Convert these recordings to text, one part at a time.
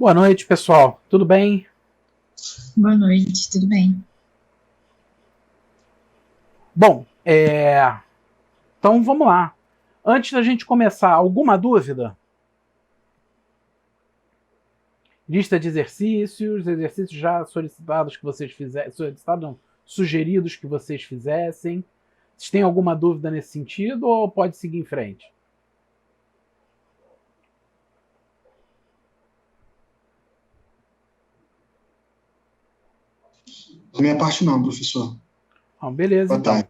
Boa noite, pessoal. Tudo bem? Boa noite, tudo bem? Bom, então vamos lá. Antes da gente começar, alguma dúvida? Lista de exercícios já solicitados que vocês fizessem, solicitados, não, sugeridos que vocês fizessem. Vocês têm alguma dúvida nesse sentido ou pode seguir em frente? Da minha parte não, professor. Beleza, Boa tarde.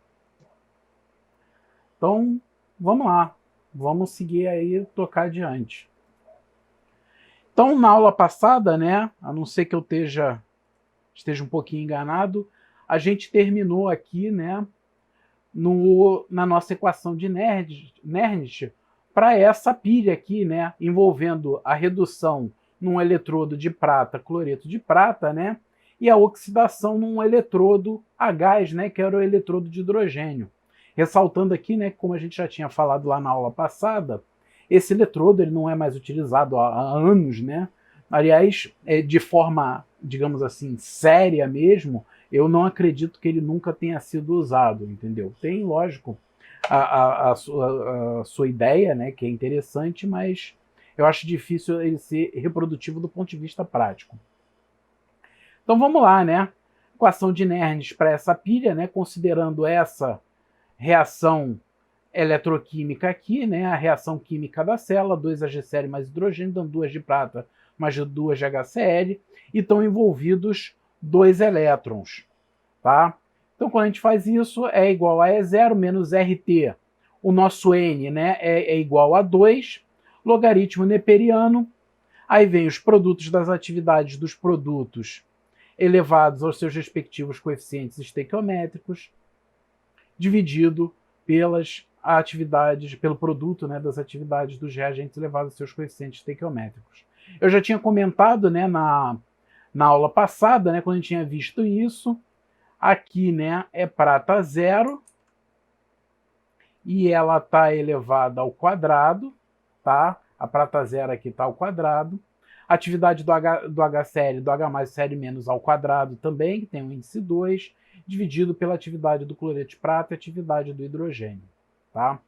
então. Então, vamos lá. Vamos seguir aí, tocar adiante. Então, na aula passada, né, a não ser que eu esteja um pouquinho enganado, a gente terminou aqui, né, na nossa equação de Nernst para essa pilha aqui, né, envolvendo a redução num eletrodo de prata, cloreto de prata, né, e a oxidação num eletrodo a gás, né, que era o eletrodo de hidrogênio. Ressaltando aqui, né, como a gente já tinha falado lá na aula passada, esse eletrodo ele não é mais utilizado há anos, né? Aliás, de forma, digamos assim, séria mesmo, eu não acredito que ele nunca tenha sido usado, entendeu? Tem, lógico, a sua ideia, né, que é interessante, mas eu acho difícil ele ser reprodutivo do ponto de vista prático. Então vamos lá, né? Equação de Nernst para essa pilha, né, considerando essa reação eletroquímica aqui, né, a reação química da célula, 2AgCl mais hidrogênio, dando 2 de prata mais 2 de HCl, e estão envolvidos 2 elétrons. Tá? Então, quando a gente faz isso, é igual a E0 menos RT. O nosso N, né, é igual a 2, logaritmo neperiano. Aí vem os produtos das atividades dos produtos elevados aos seus respectivos coeficientes estequiométricos, dividido pelas atividades, pelo produto, né, das atividades dos reagentes elevados aos seus coeficientes estequiométricos. Eu já tinha comentado, né, na aula passada, né, quando a gente tinha visto isso, aqui, né, é prata 0 e ela está elevada ao quadrado, tá? A prata 0 aqui está ao quadrado. Atividade do HCl, do H mais Cl menos ao quadrado também, que tem um índice 2, dividido pela atividade do cloreto de prata e atividade do hidrogênio, tá?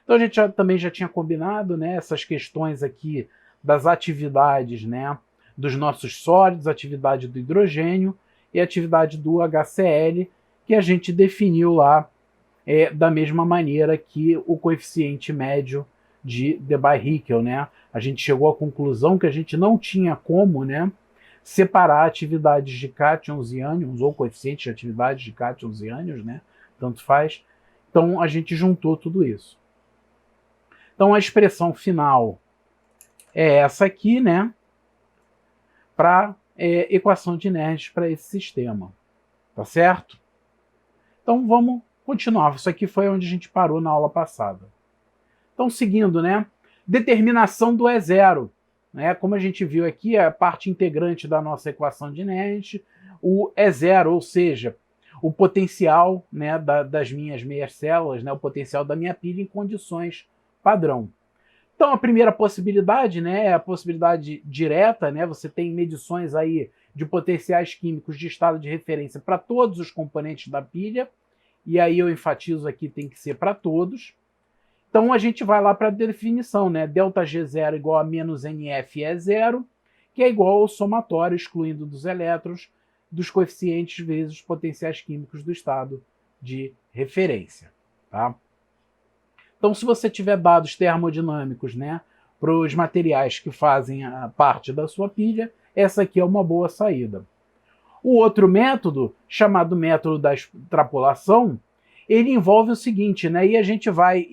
Então a gente também já tinha combinado, né, essas questões aqui das atividades, né, dos nossos sólidos, atividade do hidrogênio e atividade do HCl, que a gente definiu lá da mesma maneira que o coeficiente médio de Debye-Hickel, né? A gente chegou à conclusão que a gente não tinha como, né, separar atividades de cátions e ânions, ou coeficientes de atividade de cátions e ânions, né? Tanto faz. Então a gente juntou tudo isso. Então a expressão final é essa aqui, né? Para equação de Nernst para esse sistema. Tá certo? Então vamos continuar. Isso aqui foi onde a gente parou na aula passada. Então, seguindo, né? Determinação do E0. Né? Como a gente viu aqui, é a parte integrante da nossa equação de Nernst, o E0, ou seja, o potencial, né, das minhas meias células, né, o potencial da minha pilha em condições padrão. Então, a primeira possibilidade, né, é a possibilidade direta, né, você tem medições aí de potenciais químicos de estado de referência para todos os componentes da pilha, e aí eu enfatizo aqui, tem que ser para todos. Então a gente vai lá para a definição, né? ΔG0 igual a menos NFE0, que é igual ao somatório, excluindo dos elétrons, dos coeficientes vezes os potenciais químicos do estado de referência. Tá? Então, se você tiver dados termodinâmicos, né, para os materiais que fazem a parte da sua pilha, essa aqui é uma boa saída. O outro método, chamado método da extrapolação, ele envolve o seguinte, né? E a gente vai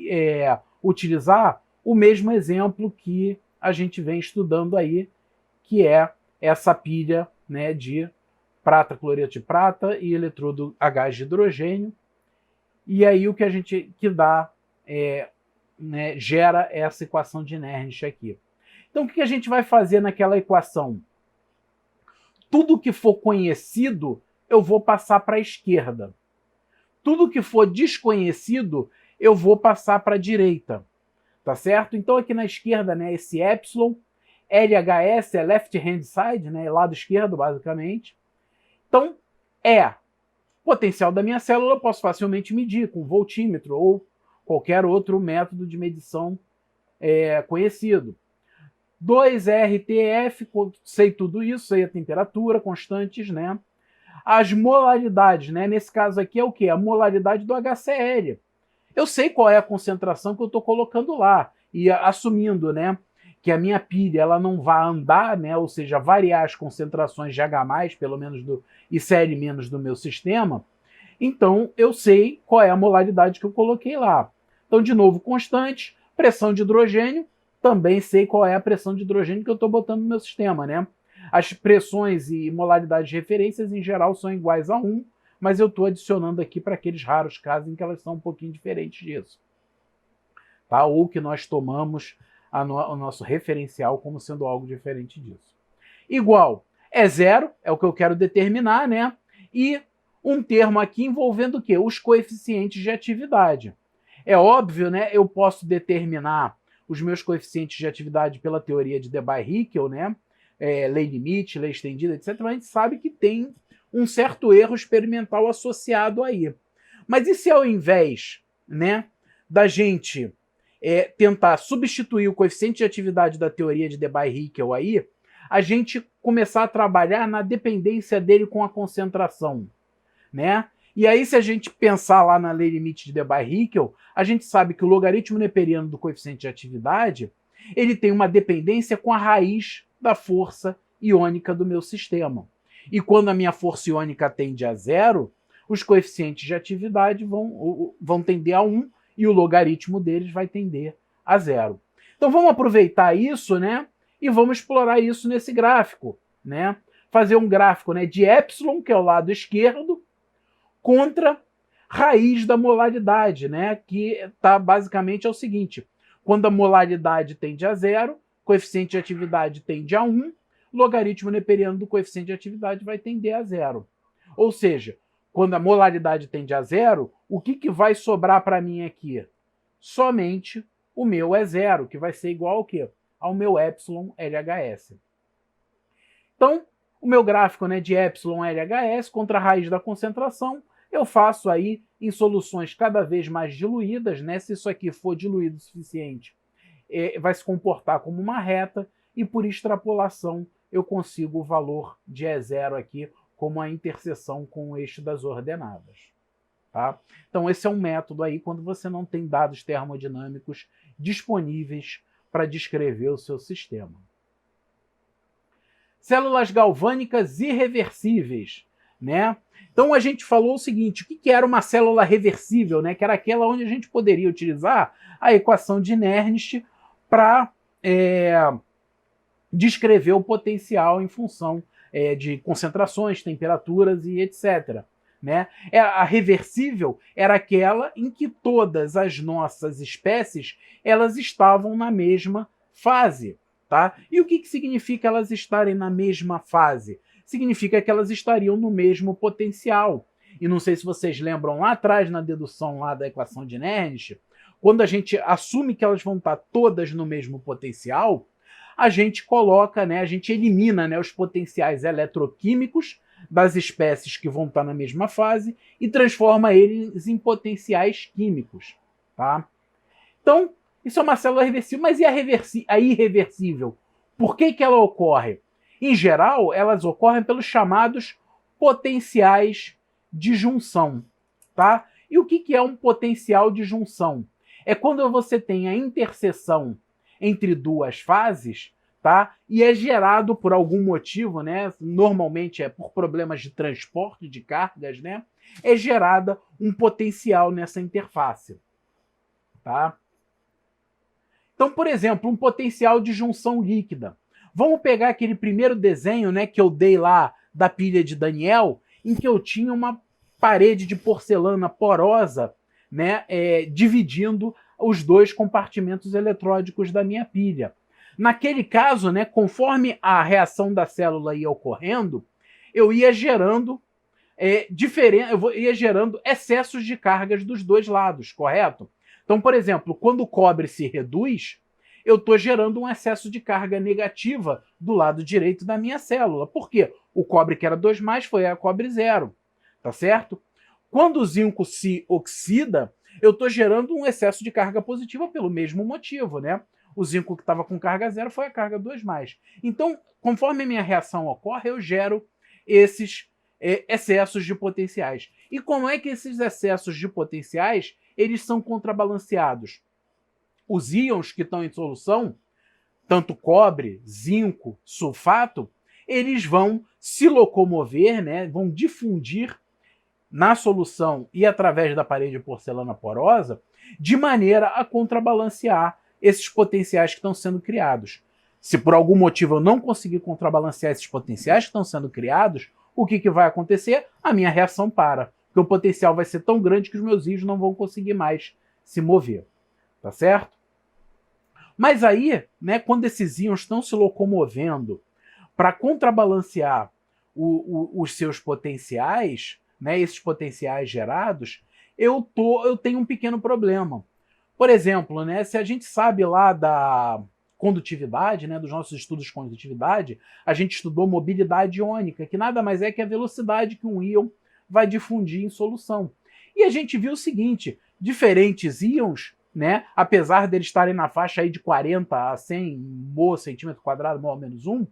utilizar o mesmo exemplo que a gente vem estudando aí, que é essa pilha, né, de prata, cloreto de prata e eletrodo a gás de hidrogênio. E aí o que a gente que dá, né, gera essa equação de Nernst aqui. Então o que a gente vai fazer naquela equação? Tudo que for conhecido, eu vou passar para a esquerda. Tudo que for desconhecido, eu vou passar para a direita. Tá certo? Então aqui na esquerda, né, esse epsilon LHS é left hand side, né, lado esquerdo, basicamente. Então, potencial da minha célula eu posso facilmente medir com voltímetro ou qualquer outro método de medição conhecido. 2RTF, sei tudo isso, sei a temperatura, constantes, né? As molaridades, né? Nesse caso aqui é o quê? A molaridade do HCl. Eu sei qual é a concentração que eu estou colocando lá. E assumindo, né, que a minha pilha ela não vai andar, né, ou seja, variar as concentrações de H+, pelo menos e Cl- do meu sistema, então eu sei qual é a molaridade que eu coloquei lá. Então, de novo, constante, pressão de hidrogênio, também sei qual é a pressão de hidrogênio que eu estou botando no meu sistema, né? As pressões e molaridades de referências, em geral, são iguais a 1, mas eu estou adicionando aqui para aqueles raros casos em que elas são um pouquinho diferentes disso. Tá? Ou que nós tomamos o nosso referencial como sendo algo diferente disso. Igual é 0, é o que eu quero determinar, né? E um termo aqui envolvendo o quê? Os coeficientes de atividade. É óbvio, né? Eu posso determinar os meus coeficientes de atividade pela teoria de Debye-Hickel, né? Lei limite, lei estendida, etc. Mas a gente sabe que tem um certo erro experimental associado aí. Mas e se ao invés, né, da gente tentar substituir o coeficiente de atividade da teoria de Debye-Hickel aí, a gente começar a trabalhar na dependência dele com a concentração, né? E aí, se a gente pensar lá na lei limite de Debye-Hickel, a gente sabe que o logaritmo neperiano do coeficiente de atividade ele tem uma dependência com a raiz da força iônica do meu sistema. E quando a minha força iônica tende a 0, os coeficientes de atividade vão tender a 1 e o logaritmo deles vai tender a 0. Então vamos aproveitar isso, né? E vamos explorar isso nesse gráfico, né? Fazer um gráfico, né, de epsilon, que é o lado esquerdo, contra raiz da molaridade, né? Que basicamente é o seguinte: quando a molaridade tende a 0, coeficiente de atividade tende a 1, logaritmo neperiano do coeficiente de atividade vai tender a 0. Ou seja, quando a molaridade tende a 0, o que vai sobrar para mim aqui? Somente o meu E0, que vai ser igual ao quê? Ao meu epsilon LHS. Então, o meu gráfico, né, de epsilon LHS contra a raiz da concentração, eu faço aí em soluções cada vez mais diluídas, né? Se isso aqui for diluído o suficiente, vai se comportar como uma reta, e por extrapolação eu consigo o valor de E0 aqui como a interseção com o eixo das ordenadas. Tá? Então esse é um método aí quando você não tem dados termodinâmicos disponíveis para descrever o seu sistema. Células galvânicas irreversíveis, né? Então a gente falou o seguinte: o que era uma célula reversível, né? Que era aquela onde a gente poderia utilizar a equação de Nernst para descrever o potencial em função de concentrações, temperaturas e etc. Né? A reversível era aquela em que todas as nossas espécies elas estavam na mesma fase. Tá? E o que significa elas estarem na mesma fase? Significa que elas estariam no mesmo potencial. E não sei se vocês lembram lá atrás, na dedução lá da equação de Nernst, quando a gente assume que elas vão estar todas no mesmo potencial, a gente coloca, né, a gente elimina, né, os potenciais eletroquímicos das espécies que vão estar na mesma fase e transforma eles em potenciais químicos. Tá? Então, isso é uma célula reversível, mas e a irreversível? Por que ela ocorre? Em geral, elas ocorrem pelos chamados potenciais de junção. Tá? E o que é um potencial de junção? É quando você tem a interseção entre duas fases, tá? E é gerado por algum motivo, né? Normalmente é por problemas de transporte de cargas, né? É gerada um potencial nessa interface. Tá? Então, por exemplo, um potencial de junção líquida. Vamos pegar aquele primeiro desenho, né, que eu dei lá da pilha de Daniel, em que eu tinha uma parede de porcelana porosa, né, dividindo os dois compartimentos eletródicos da minha pilha. Naquele caso, né, conforme a reação da célula ia ocorrendo, eu ia gerando ia gerando excessos de cargas dos dois lados, correto? Então, por exemplo, quando o cobre se reduz, eu estou gerando um excesso de carga negativa do lado direito da minha célula. Por quê? O cobre que era 2+, foi a cobre 0, tá certo? Quando o zinco se oxida, eu estou gerando um excesso de carga positiva pelo mesmo motivo, né? O zinco que estava com carga 0 foi a carga 2+. Então, conforme a minha reação ocorre, eu gero esses excessos de potenciais. E como é que esses excessos de potenciais eles são contrabalanceados? Os íons que estão em solução, tanto cobre, zinco, sulfato, eles vão se locomover, né, vão difundir na solução e através da parede de porcelana porosa, de maneira a contrabalancear esses potenciais que estão sendo criados. Se por algum motivo eu não conseguir contrabalancear esses potenciais que estão sendo criados, o que vai acontecer? A minha reação para. Porque o potencial vai ser tão grande que os meus íons não vão conseguir mais se mover. Tá certo? Mas aí, né, quando esses íons estão se locomovendo para contrabalancear os seus potenciais, né, esses potenciais gerados, eu tenho um pequeno problema. Por exemplo, né, se a gente sabe lá da condutividade, né, dos nossos estudos de condutividade, a gente estudou mobilidade iônica, que nada mais é que a velocidade que um íon vai difundir em solução. E a gente viu o seguinte, diferentes íons, né, apesar deles estarem na faixa aí de 40 a 100 mol centímetro quadrado, mol menos 1,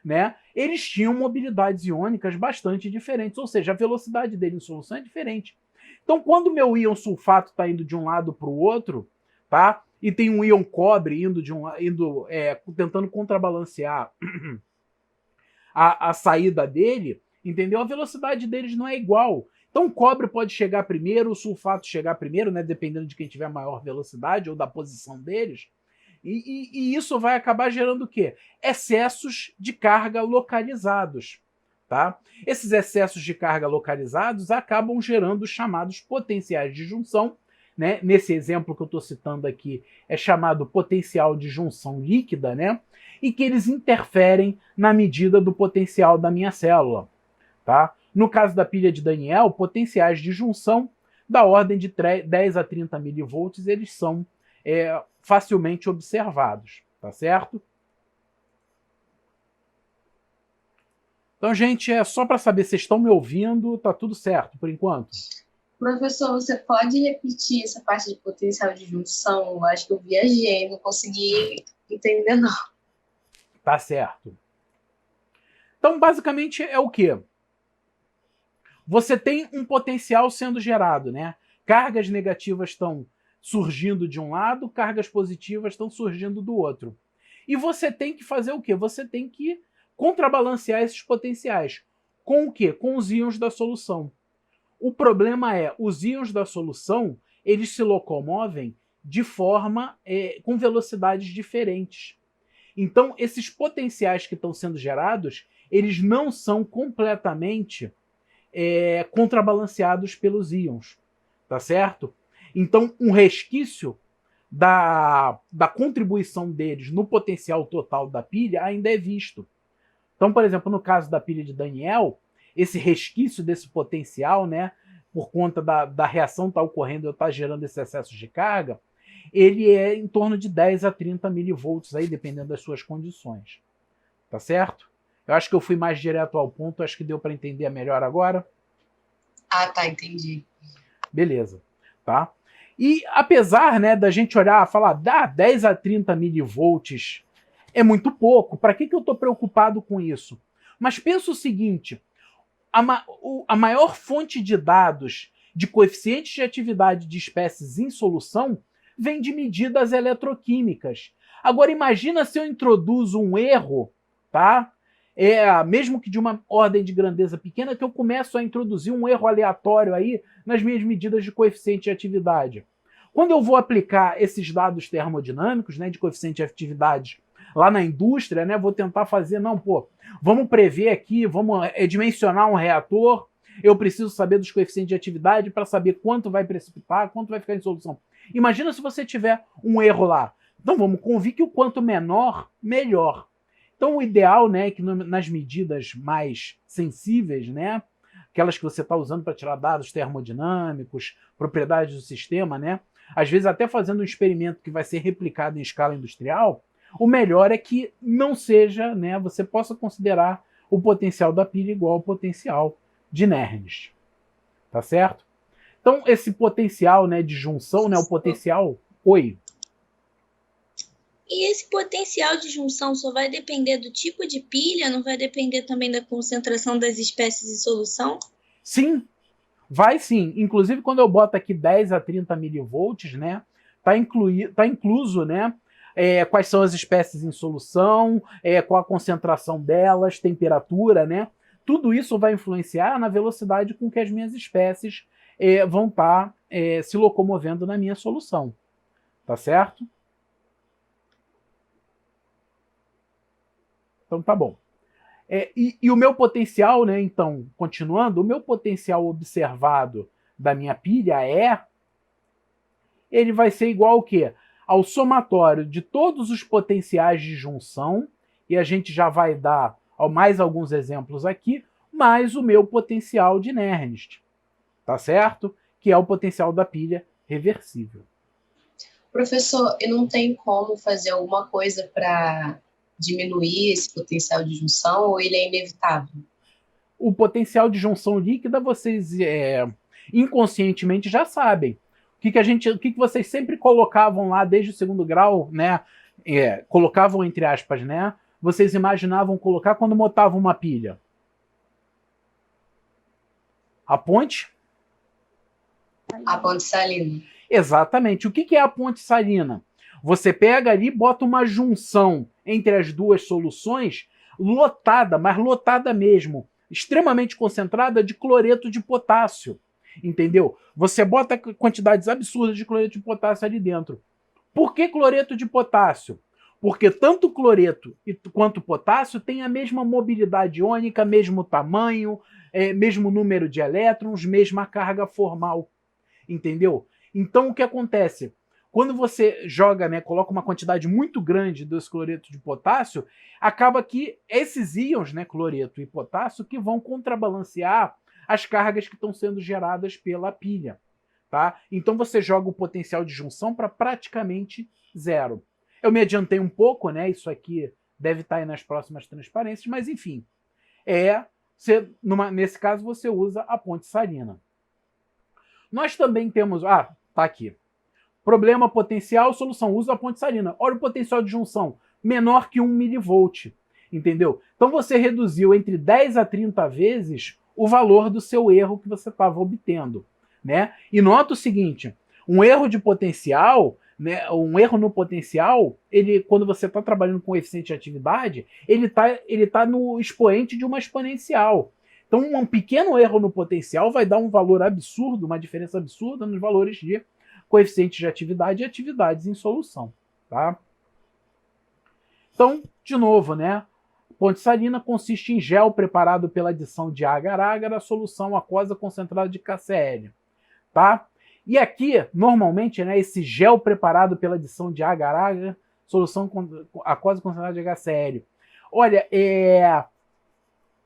né, eles tinham mobilidades iônicas bastante diferentes, ou seja, a velocidade dele em solução é diferente. Então, quando o meu íon sulfato está indo de um lado para o outro, tá, e tem um íon cobre tentando contrabalancear a saída dele, entendeu? A velocidade deles não é igual. Então o cobre pode chegar primeiro, o sulfato chegar primeiro, né, dependendo de quem tiver maior velocidade ou da posição deles. E isso vai acabar gerando o quê? Excessos de carga localizados. Tá? Esses excessos de carga localizados acabam gerando os chamados potenciais de junção. Né? Nesse exemplo que eu estou citando aqui, é chamado potencial de junção líquida, né? E que eles interferem na medida do potencial da minha célula. Tá? No caso da pilha de Daniel, potenciais de junção da ordem de 10 a 30 milivolts, eles são facilmente observados. Tá certo? Então, gente, é só para saber se vocês estão me ouvindo, tá tudo certo por enquanto. Professor, você pode repetir essa parte de potencial de junção? Eu acho que eu viajei, não consegui entender, não. Tá certo. Então, basicamente, é o quê? Você tem um potencial sendo gerado, né? Cargas negativas estão surgindo de um lado, cargas positivas estão surgindo do outro. E você tem que fazer o quê? Você tem que contrabalancear esses potenciais. Com o quê? Com os íons da solução. O problema é, os íons da solução, eles se locomovem de forma, com velocidades diferentes. Então, esses potenciais que estão sendo gerados, eles não são completamente contrabalanceados pelos íons. Tá certo? Então, um resquício da contribuição deles no potencial total da pilha ainda é visto. Então, por exemplo, no caso da pilha de Daniel, esse resquício desse potencial, né, por conta da reação estar ocorrendo e estar gerando esse excesso de carga, ele é em torno de 10 a 30 milivolts, aí, dependendo das suas condições. Tá certo? Eu acho que eu fui mais direto ao ponto, acho que deu para entender melhor agora. Ah, tá, entendi. Beleza. Tá? E apesar, né, da gente olhar e falar, 10 a 30 milivolts é muito pouco, para que eu estou preocupado com isso? Mas pensa o seguinte, a maior fonte de dados de coeficientes de atividade de espécies em solução vem de medidas eletroquímicas. Agora imagina se eu introduzo um erro, tá? Mesmo que de uma ordem de grandeza pequena, que eu começo a introduzir um erro aleatório aí nas minhas medidas de coeficiente de atividade. Quando eu vou aplicar esses dados termodinâmicos, né, de coeficiente de atividade lá na indústria, né, vou tentar fazer, vamos prever aqui, vamos dimensionar um reator, eu preciso saber dos coeficientes de atividade para saber quanto vai precipitar, quanto vai ficar em solução. Imagina se você tiver um erro lá. Então vamos convir que o quanto menor, melhor. Então o ideal, né, é que nas medidas mais sensíveis, né, aquelas que você está usando para tirar dados termodinâmicos, propriedades do sistema, né, às vezes até fazendo um experimento que vai ser replicado em escala industrial, o melhor é que não seja, né, você possa considerar o potencial da pilha igual ao potencial de Nernst. Tá certo? Então, esse potencial, né, de junção, né, o potencial... Oi. E esse potencial de junção só vai depender do tipo de pilha? Não vai depender também da concentração das espécies em solução? Sim, vai sim. Inclusive, quando eu boto aqui 10 a 30 milivolts, né, tá incluso, né, quais são as espécies em solução, qual a concentração delas, temperatura, né? Tudo isso vai influenciar na velocidade com que as minhas espécies vão estar se locomovendo na minha solução. Tá certo? Então tá bom. E o meu potencial, né, então, continuando, o meu potencial observado da minha pilha ele vai ser igual ao quê? Ao somatório de todos os potenciais de junção, e a gente já vai dar mais alguns exemplos aqui, mais o meu potencial de Nernst, tá certo? Que é o potencial da pilha reversível. Professor, e não tem como fazer alguma coisa para diminuir esse potencial de junção ou ele é inevitável? O potencial de junção líquida vocês inconscientemente já sabem. O que vocês sempre colocavam lá desde o segundo grau, né? Colocavam entre aspas, né? Vocês imaginavam colocar quando botavam uma pilha? A ponte? A ponte salina. Exatamente. O que é a ponte salina? Você pega ali e bota uma junção entre as duas soluções lotada, mas lotada mesmo, extremamente concentrada de cloreto de potássio. Entendeu? Você bota quantidades absurdas de cloreto de potássio ali dentro. Por que cloreto de potássio? Porque tanto cloreto quanto potássio têm a mesma mobilidade iônica, mesmo tamanho, mesmo número de elétrons, mesma carga formal. Entendeu? Então o que acontece? Quando você joga, né, coloca uma quantidade muito grande desse cloreto de potássio, acaba que esses íons, né, cloreto e potássio, que vão contrabalancear as cargas que estão sendo geradas pela pilha. Tá? Então você joga o potencial de junção para praticamente zero. Eu me adiantei um pouco, né? Isso aqui deve estar aí nas próximas transparências, mas enfim. Nesse caso você usa a ponte salina. Nós também temos... tá aqui. Problema potencial, solução. Usa a ponte salina. Olha o potencial de junção. Menor que 1 milivolt. Entendeu? Então você reduziu entre 10 a 30 vezes o valor do seu erro que você estava obtendo. Né? E nota o seguinte, um erro de potencial, né, um erro no potencial, quando você está trabalhando com coeficiente de atividade, ele tá no expoente de uma exponencial. Então um pequeno erro no potencial vai dar um valor absurdo, uma diferença absurda nos valores de coeficiente de atividade e atividades em solução. Tá? Então, de novo, né? Ponte salina consiste em gel preparado pela adição de agar-agar à solução aquosa concentrada de KCl. Tá? E aqui, normalmente, né, esse gel preparado pela adição de agar-agar, solução aquosa concentrada de HCl. Olha,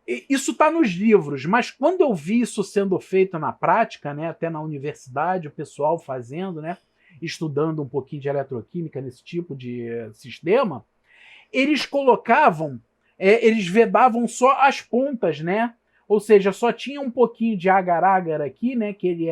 isso está nos livros, mas quando eu vi isso sendo feito na prática, né, até na universidade, o pessoal fazendo, né, estudando um pouquinho de eletroquímica nesse tipo de sistema, eles colocavam, eles vedavam só as pontas, né? Ou seja, só tinha um pouquinho de agar-agar aqui, né, que ele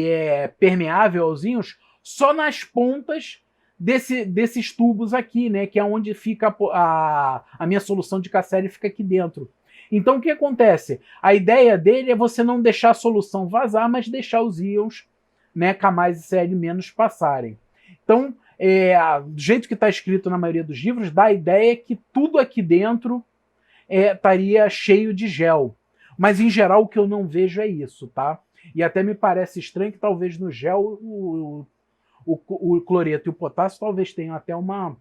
é permeável aos íons, só nas pontas desses tubos aqui, né, que é onde fica a minha solução de KCl, fica aqui dentro. Então o que acontece? A ideia dele é você não deixar a solução vazar, mas deixar os íons, né, K+ e Cl- passarem. Então, do jeito que está escrito na maioria dos livros, dá a ideia que tudo aqui dentro estaria cheio de gel. Mas, em geral, o que eu não vejo é isso, tá? E até me parece estranho que talvez no gel o cloreto e o potássio talvez tenham até uma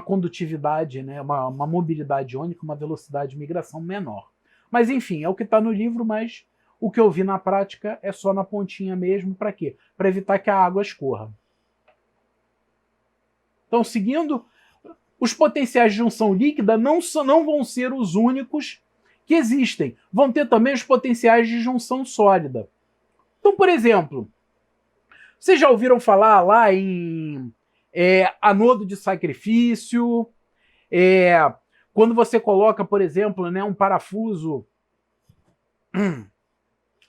condutividade, né? uma mobilidade iônica, uma velocidade de migração menor. Mas, enfim, é o que está no livro, mas o que eu vi na prática é só na pontinha mesmo. Para quê? Para evitar que a água escorra. Então, seguindo, os potenciais de junção líquida não vão ser os únicos que existem. Vão ter também os potenciais de junção sólida. Então, por exemplo, vocês já ouviram falar lá em anodo de sacrifício? Quando você coloca, por exemplo, né, um parafuso,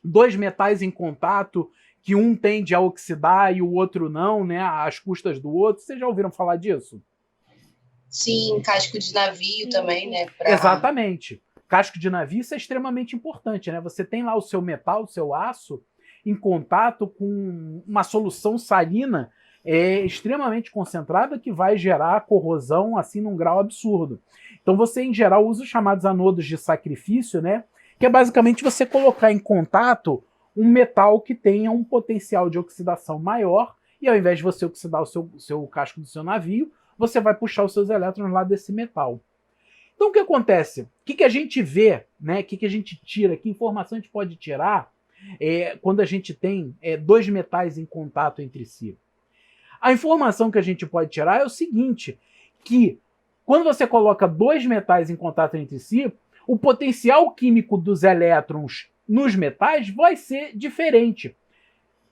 dois metais em contato, que um tende a oxidar e o outro não, né, às custas do outro. Vocês já ouviram falar disso? Sim, casco de navio também, né? Exatamente. Casco de navio, isso é extremamente importante, né? Você tem lá o seu metal, o seu aço, em contato com uma solução salina extremamente concentrada que vai gerar corrosão assim num grau absurdo. Então você, em geral, usa os chamados anodos de sacrifício, né? Que é basicamente você colocar em contato um metal que tenha um potencial de oxidação maior e ao invés de você oxidar o seu casco do seu navio, você vai puxar os seus elétrons lá desse metal. Então o que acontece? O que a gente vê, né? O que a gente tira? Que informação a gente pode tirar quando a gente tem dois metais em contato entre si? A informação que a gente pode tirar é o seguinte, que quando você coloca dois metais em contato entre si, o potencial químico dos elétrons nos metais vai ser diferente.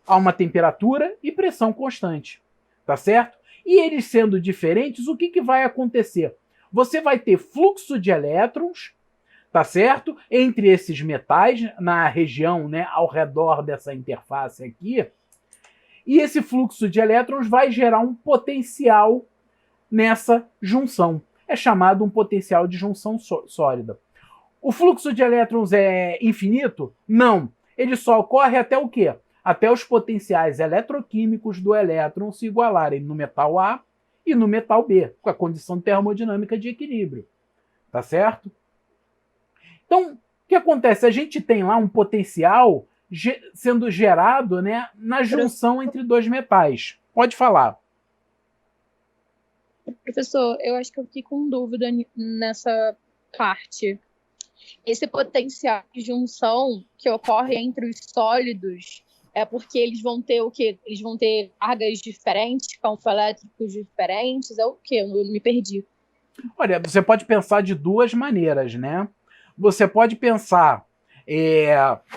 Há uma temperatura e pressão constante, tá certo? E eles sendo diferentes, o que vai acontecer? Você vai ter fluxo de elétrons, tá certo? Entre esses metais, na região, né, ao redor dessa interface aqui, e esse fluxo de elétrons vai gerar um potencial nessa junção. É chamado um potencial de junção sólida. O fluxo de elétrons é infinito? Não. Ele só ocorre até o quê? Até os potenciais eletroquímicos do elétron se igualarem no metal A e no metal B, com a condição termodinâmica de equilíbrio. Tá certo? Então, o que acontece? A gente tem lá um potencial sendo gerado, né, na junção entre dois metais. Pode falar. Professor, eu acho que eu fiquei com dúvida nessa parte. Esse potencial de junção que ocorre entre os sólidos é porque eles vão ter o quê? Eles vão ter cargas diferentes, campos elétricos diferentes? É o quê? Eu me perdi. Olha, você pode pensar de duas maneiras, né? Você pode pensar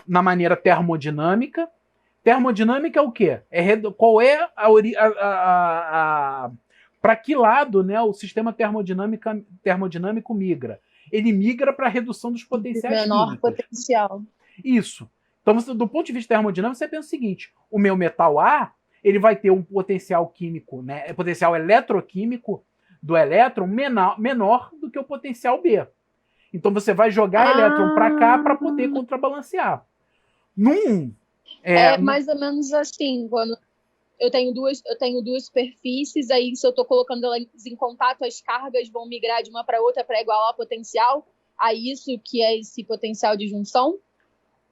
na maneira termodinâmica. Termodinâmica é o quê? Qual é para que lado, né, o sistema termodinâmico migra? Ele migra para a redução dos potenciais menor químicos. Potencial. Isso. Então, do ponto de vista termodinâmico, você pensa o seguinte: o meu metal A, ele vai ter um potencial químico, né, potencial eletroquímico do elétron menor do que o potencial B. Então você vai jogar elétron para cá para poder contrabalancear. Mais ou menos assim, quando eu tenho duas superfícies, aí se eu estou colocando elas em contato, as cargas vão migrar de uma para outra para igualar o potencial. A isso que é esse potencial de junção?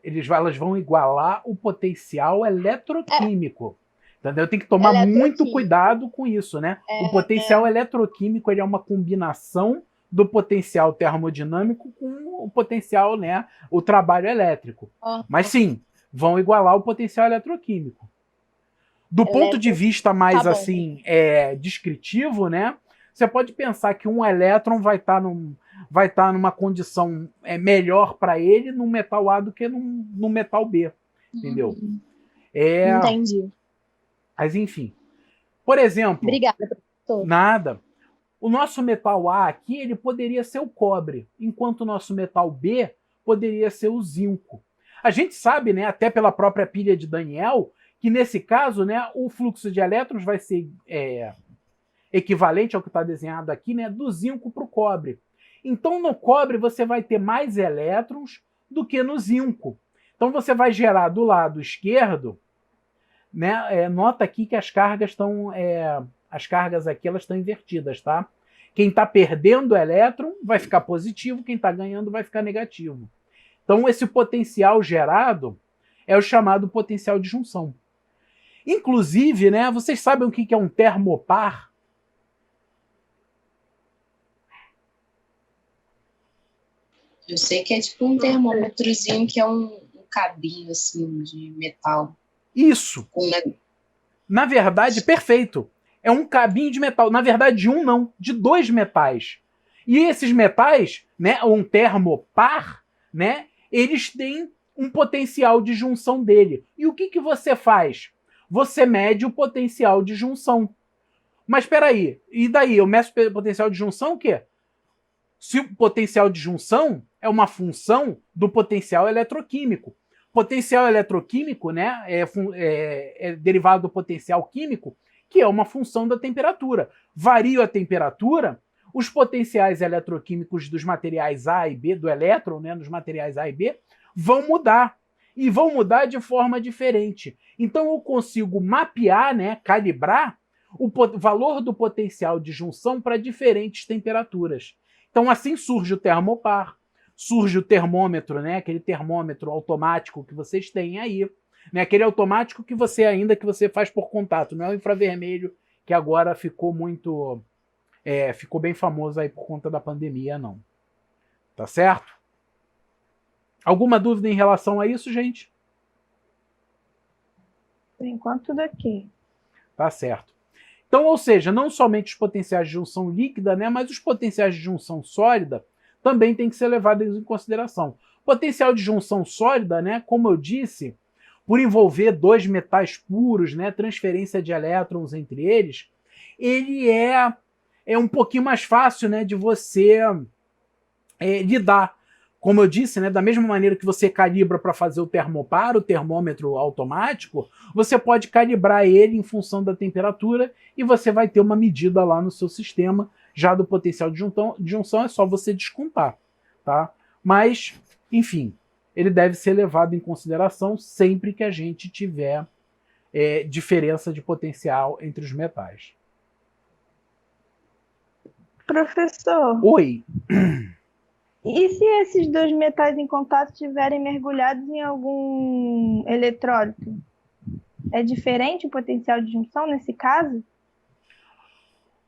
Elas vão igualar o potencial eletroquímico. Entendeu? Tem que tomar muito cuidado com isso, né? O potencial eletroquímico ele é uma combinação do potencial termodinâmico com o potencial, né, o trabalho elétrico. Mas sim, vão igualar o potencial eletroquímico. Do ponto de vista mais assim, descritivo, né, você pode pensar que um elétron vai estar numa condição melhor para ele no metal A do que no metal B. Entendeu? Entendi. Mas enfim. Por exemplo... Obrigada, professor. Nada. O nosso metal A aqui, ele poderia ser o cobre, enquanto o nosso metal B poderia ser o zinco. A gente sabe, né, até pela própria pilha de Daniel, que nesse caso, né, o fluxo de elétrons vai ser equivalente ao que está desenhado aqui, né, do zinco para o cobre. Então, no cobre, você vai ter mais elétrons do que no zinco. Então, você vai gerar do lado esquerdo, né, nota aqui que as cargas estão... as cargas aqui elas estão invertidas, tá? Quem está perdendo elétron vai ficar positivo, quem está ganhando vai ficar negativo. Então, esse potencial gerado é o chamado potencial de junção. Inclusive, né, vocês sabem o que é um termopar? Eu sei que é tipo um termômetrozinho que é um cabinho assim de metal. Isso. Na verdade, perfeito. É um cabinho de metal. Na verdade, de dois metais. E esses metais, né, um termopar, né, eles têm um potencial de junção dele. E o que você faz? Você mede o potencial de junção. Mas espera aí, e daí? Eu meço o potencial de junção o quê? Se o potencial de junção é uma função do potencial eletroquímico. Potencial eletroquímico, né, é derivado do potencial químico, que é uma função da temperatura. Varia a temperatura, os potenciais eletroquímicos dos materiais A e B, do elétron, né, dos materiais A e B, vão mudar. E vão mudar de forma diferente. Então eu consigo mapear, né, calibrar o valor do potencial de junção para diferentes temperaturas. Então assim surge o termopar, surge o termômetro, né, aquele termômetro automático que vocês têm aí, né, aquele automático que você faz por contato, não é o infravermelho que agora ficou ficou bem famoso aí por conta da pandemia, não. Tá certo? Alguma dúvida em relação a isso, gente? Por enquanto, tudo aqui. Tá certo. Então, ou seja, não somente os potenciais de junção líquida, né, mas os potenciais de junção sólida também têm que ser levados em consideração. Potencial de junção sólida, né, como eu disse, por envolver dois metais puros, né, transferência de elétrons entre eles, ele é um pouquinho mais fácil, né, de você lidar. Como eu disse, né, da mesma maneira que você calibra para fazer o termopar, o termômetro automático, você pode calibrar ele em função da temperatura e você vai ter uma medida lá no seu sistema. Já do potencial de junção é só você descontar, tá? Mas, enfim, ele deve ser levado em consideração sempre que a gente tiver diferença de potencial entre os metais. Professor. Oi. E se esses dois metais em contato estiverem mergulhados em algum eletrólito? É diferente o potencial de junção nesse caso?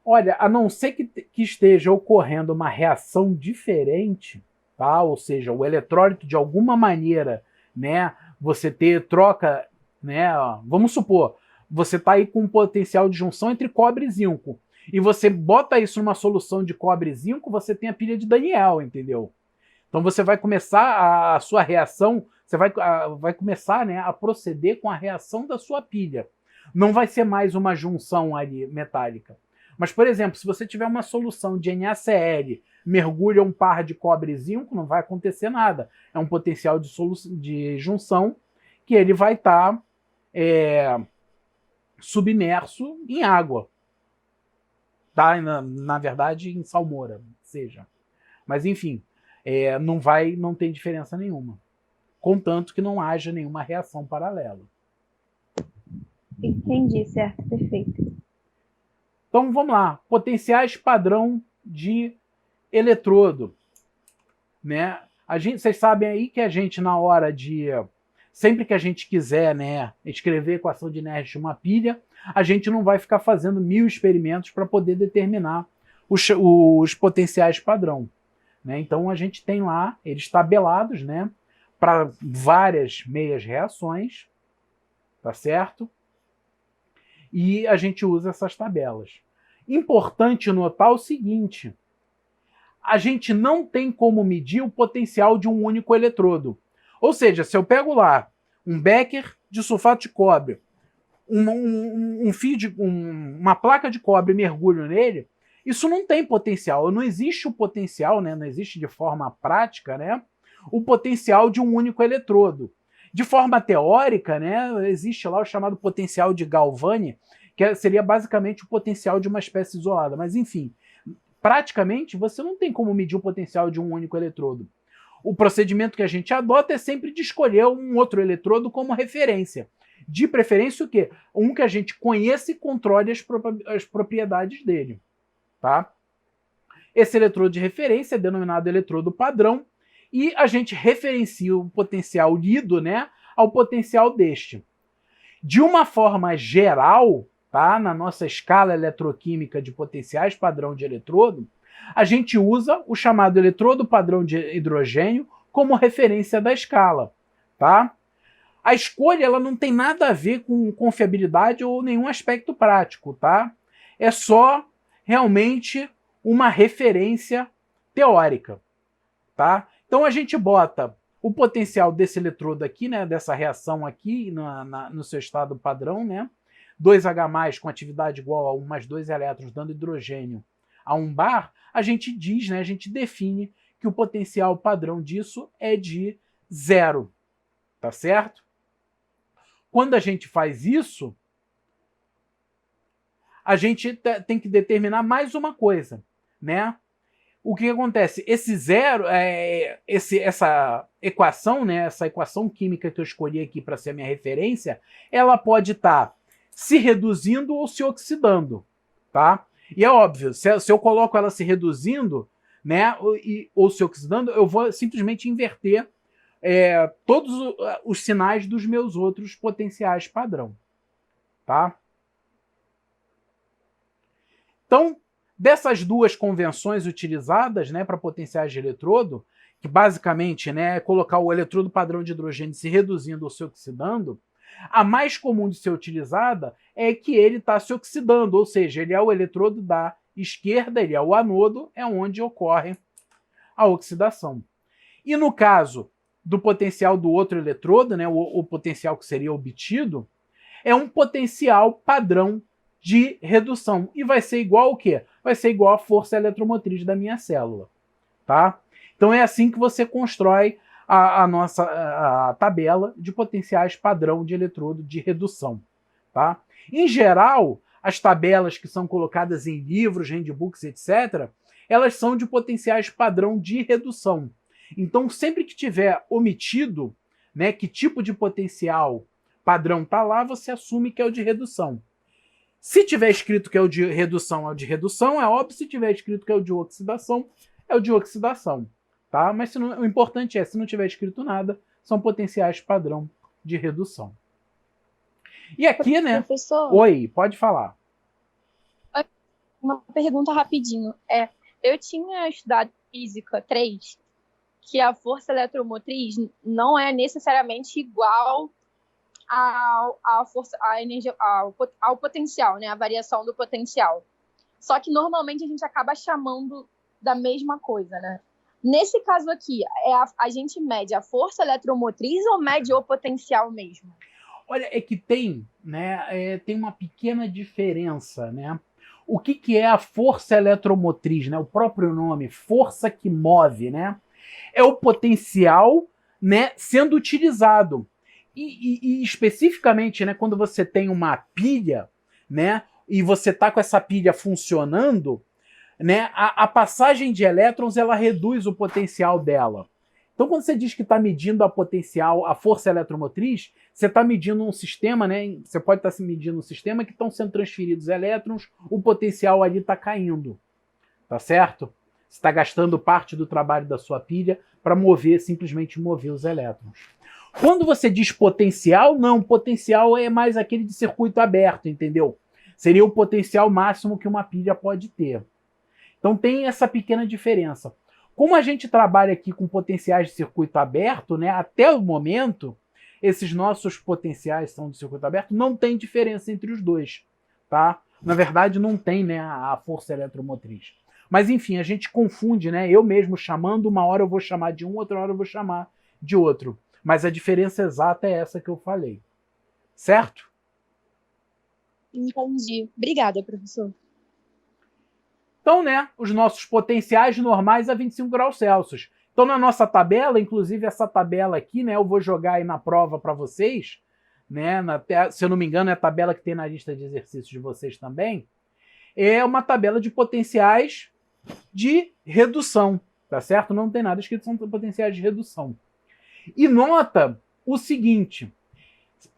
Olha, a não ser que esteja ocorrendo uma reação diferente, tá? Ou seja, o eletrólito de alguma maneira, né, você troca, né, vamos supor, você está aí com um potencial de junção entre cobre e zinco, e você bota isso numa solução de cobre e zinco, você tem a pilha de Daniel, entendeu? Então você vai começar a sua reação, você vai começar, né, a proceder com a reação da sua pilha. Não vai ser mais uma junção ali metálica. Mas, por exemplo, se você tiver uma solução de NaCl, mergulha um par de cobre e zinco, não vai acontecer nada. É um potencial de junção que ele vai estar submerso em água. Tá? Na verdade, em salmoura, seja. Mas, enfim, não tem diferença nenhuma. Contanto que não haja nenhuma reação paralela. Entendi, certo, perfeito. Então, vamos lá. Potenciais padrão de eletrodo. Né? Vocês sabem aí que a gente, na hora de... Sempre que a gente quiser, né, escrever a equação de Nernst de uma pilha, a gente não vai ficar fazendo 1000 experimentos para poder determinar os potenciais padrão. Né? Então a gente tem lá eles tabelados, né, para várias meias reações, tá certo? E a gente usa essas tabelas. Importante notar o seguinte: a gente não tem como medir o potencial de um único eletrodo. Ou seja, se eu pego lá um becker de sulfato de cobre, uma placa de cobre e mergulho nele, isso não tem potencial. Não existe o potencial, né? Não existe de forma prática, né, o potencial de um único eletrodo. De forma teórica, né, existe lá o chamado potencial de Galvani, que seria basicamente o potencial de uma espécie isolada. Mas, enfim, praticamente você não tem como medir o potencial de um único eletrodo. O procedimento que a gente adota é sempre de escolher um outro eletrodo como referência. De preferência o quê? Um que a gente conheça e controle as propriedades dele. Tá? Esse eletrodo de referência é denominado eletrodo padrão e a gente referencia o potencial lido, né, ao potencial deste. De uma forma geral, tá, na nossa escala eletroquímica de potenciais padrão de eletrodo, a gente usa o chamado eletrodo padrão de hidrogênio como referência da escala. Tá? A escolha ela não tem nada a ver com confiabilidade ou nenhum aspecto prático. Tá? É só realmente uma referência teórica. Tá? Então a gente bota o potencial desse eletrodo aqui, né, dessa reação aqui no seu estado padrão, né, 2H+, com atividade igual a 1 mais 2 elétrons, dando hidrogênio a 1 bar, a gente diz, né, a gente define que o potencial padrão disso é de 0. Tá certo? Quando a gente faz isso, a gente tem que determinar mais uma coisa, né? O que acontece? Esse zero, essa equação, né, essa equação química que eu escolhi aqui para ser a minha referência, ela pode estar se reduzindo ou se oxidando, tá? E é óbvio, se eu coloco ela se reduzindo, né, ou se oxidando, eu vou simplesmente inverter todos os sinais dos meus outros potenciais padrão, tá? Então, dessas duas convenções utilizadas, né, para potenciais de eletrodo, que basicamente, né, é colocar o eletrodo padrão de hidrogênio se reduzindo ou se oxidando, a mais comum de ser utilizada é que ele está se oxidando, ou seja, ele é o eletrodo da esquerda, ele é o anodo, é onde ocorre a oxidação. E no caso do potencial do outro eletrodo, né, o potencial que seria obtido, é um potencial padrão de redução. E vai ser igual ao quê? Vai ser igual à força eletromotriz da minha célula. Tá? Então é assim que você constrói a nossa tabela de potenciais padrão de eletrodo de redução. Tá? Em geral, as tabelas que são colocadas em livros, handbooks, etc., elas são de potenciais padrão de redução. Então, sempre que tiver omitido, né, que tipo de potencial padrão está lá, você assume que é o de redução. Se tiver escrito que é o de redução, é o de redução, é óbvio. Se tiver escrito que é o de oxidação, é o de oxidação. Tá? Mas o importante é, se não tiver escrito nada, são potenciais padrão de redução. E aqui, né? Professor, Oi, pode falar. uma pergunta rapidinho. Eu tinha estudado física 3, que a força eletromotriz não é necessariamente igual à energia, ao potencial, né? A variação do potencial. Só que normalmente a gente acaba chamando da mesma coisa, né? Nesse caso aqui, a gente mede a força eletromotriz ou mede o potencial mesmo? Olha, é que tem, né? Tem uma pequena diferença, né? O que é a força eletromotriz, né? O próprio nome, força que move, né? É o potencial, né, sendo utilizado. E especificamente, né, quando você tem uma pilha, né, e você está com essa pilha funcionando, né, a passagem de elétrons ela reduz o potencial dela. Então, quando você diz que está medindo a força eletromotriz, você está medindo um sistema, né? Você pode estar medindo um sistema que estão sendo transferidos elétrons, o potencial ali está caindo, tá certo? Você está gastando parte do trabalho da sua pilha para simplesmente mover os elétrons. Quando você diz potencial, não, potencial é mais aquele de circuito aberto, entendeu? Seria o potencial máximo que uma pilha pode ter. Então tem essa pequena diferença. Como a gente trabalha aqui com potenciais de circuito aberto, né, até o momento, esses nossos potenciais são de circuito aberto, não tem diferença entre os dois, tá? Na verdade, não tem, né, a força eletromotriz. Mas, enfim, a gente confunde, né? Eu mesmo chamando, uma hora eu vou chamar de um, outra hora eu vou chamar de outro. Mas a diferença exata é essa que eu falei. Certo? Entendi. Obrigada, professor. Então, né, os nossos potenciais normais a 25 graus Celsius. Então, na nossa tabela, inclusive essa tabela aqui, né, eu vou jogar aí na prova para vocês, né, se eu não me engano é a tabela que tem na lista de exercícios de vocês também, é uma tabela de potenciais de redução, tá certo? Não tem nada escrito, são potenciais de redução. E nota o seguinte,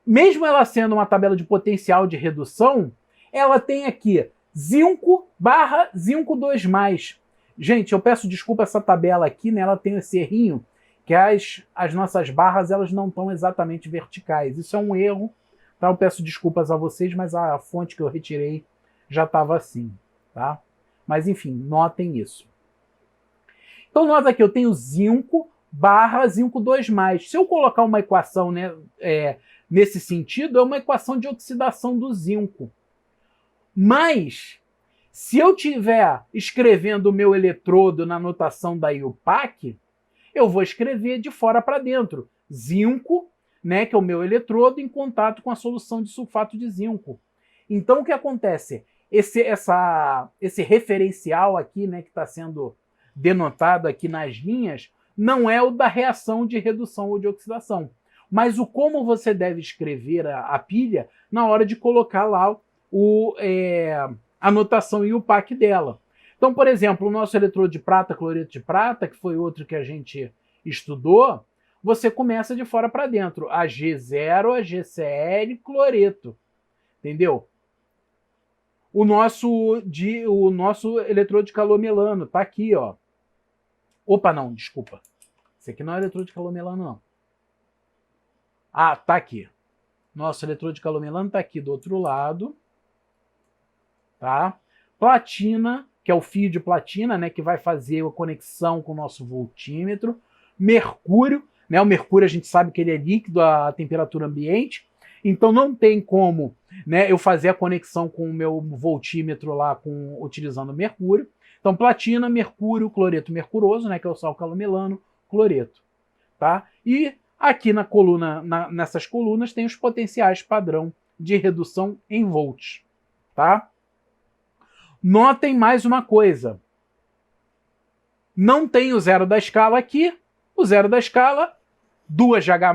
mesmo ela sendo uma tabela de potencial de redução, ela tem aqui Zinco/Zinco2+. Gente, eu peço desculpa essa tabela aqui, né? Ela tem esse errinho, que as nossas barras elas não estão exatamente verticais. Isso é um erro, tá? Eu peço desculpas a vocês, mas a fonte que eu retirei já estava assim, tá? Mas enfim, notem isso. Então nota que eu tenho Zinco/Zinco2+. Se eu colocar uma equação, né, nesse sentido, é uma equação de oxidação do zinco. Mas, se eu estiver escrevendo o meu eletrodo na notação da IUPAC, eu vou escrever de fora para dentro. Zinco, né, que é o meu eletrodo, em contato com a solução de sulfato de zinco. Então, o que acontece? Esse referencial aqui, né, que está sendo denotado aqui nas linhas, não é o da reação de redução ou de oxidação, mas o como você deve escrever a pilha na hora de colocar lá a notação e o PAC dela. Então, por exemplo, o nosso eletrodo de prata, cloreto de prata, que foi outro que a gente estudou, você começa de fora para dentro. Ag0, AgCl, cloreto. Entendeu? O nosso eletrodo de calor melano tá aqui, ó. Opa, não, desculpa. Esse aqui não é eletrodo de calor melano, não. Ah, tá aqui. Nosso eletrodo de calor melano tá aqui do outro lado. Tá? Platina, que é o fio de platina, né, que vai fazer a conexão com o nosso voltímetro. Mercúrio, né, o mercúrio a gente sabe que ele é líquido à temperatura ambiente, então não tem como, né, eu fazer a conexão com o meu voltímetro lá utilizando mercúrio. Então platina, mercúrio, cloreto mercuroso, né, que é o sal calomelano, cloreto. Tá? E aqui na coluna, nessas colunas tem os potenciais padrão de redução em volts. Tá? Notem mais uma coisa. Não tem o zero da escala aqui. O zero da escala, 2 de H+,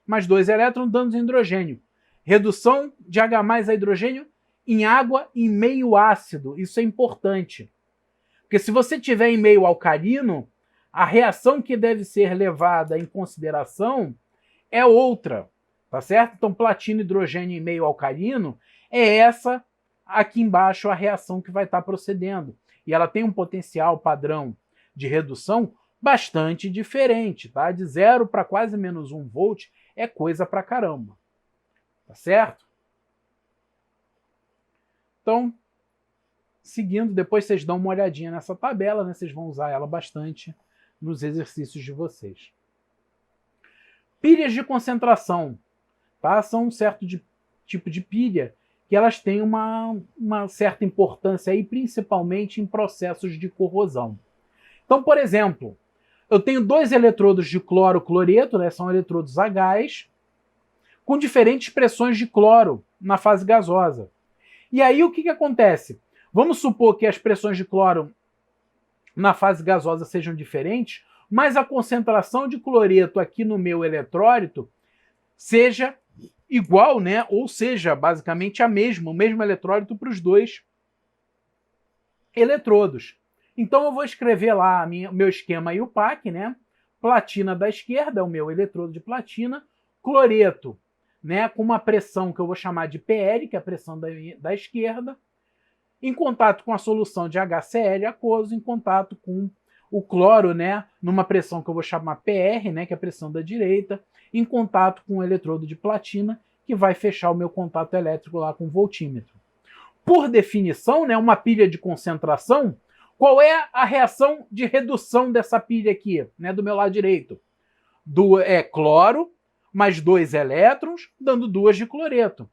mais 2 elétrons dando hidrogênio. Redução de H+ a hidrogênio em água em meio ácido. Isso é importante. Porque se você tiver em meio alcalino, a reação que deve ser levada em consideração é outra. Tá certo? Então, platina e hidrogênio em meio alcalino é essa aqui embaixo a reação que vai estar procedendo. E ela tem um potencial padrão de redução bastante diferente, tá? De 0 para quase menos 1 volt é coisa pra caramba. Tá certo? Então, seguindo, depois vocês dão uma olhadinha nessa tabela, né? Vocês vão usar ela bastante nos exercícios de vocês. Pilhas de concentração, tá? São um certo tipo de pilha que elas têm uma certa importância aí, principalmente em processos de corrosão. Então, por exemplo, eu tenho 2 eletrodos de cloro-cloreto, né, são eletrodos a gás, com diferentes pressões de cloro na fase gasosa. E aí o que acontece? Vamos supor que as pressões de cloro na fase gasosa sejam diferentes, mas a concentração de cloreto aqui no meu eletrólito seja igual, né? Ou seja, basicamente a mesma, o mesmo eletrólito para os 2 eletrodos. Então eu vou escrever lá meu esquema e o PAC, né? Platina da esquerda é o meu eletrodo de platina, cloreto, né? Com uma pressão que eu vou chamar de PL, que é a pressão da esquerda, em contato com a solução de HCl aquoso, em contato com o cloro, né? Numa pressão que eu vou chamar PR, né? Que é a pressão da direita, em contato com o eletrodo de platina, que vai fechar o meu contato elétrico lá com o voltímetro. Por definição, né, uma pilha de concentração, qual é a reação de redução dessa pilha aqui, né, do meu lado direito? Cloro mais 2 elétrons, dando 2 de cloreto.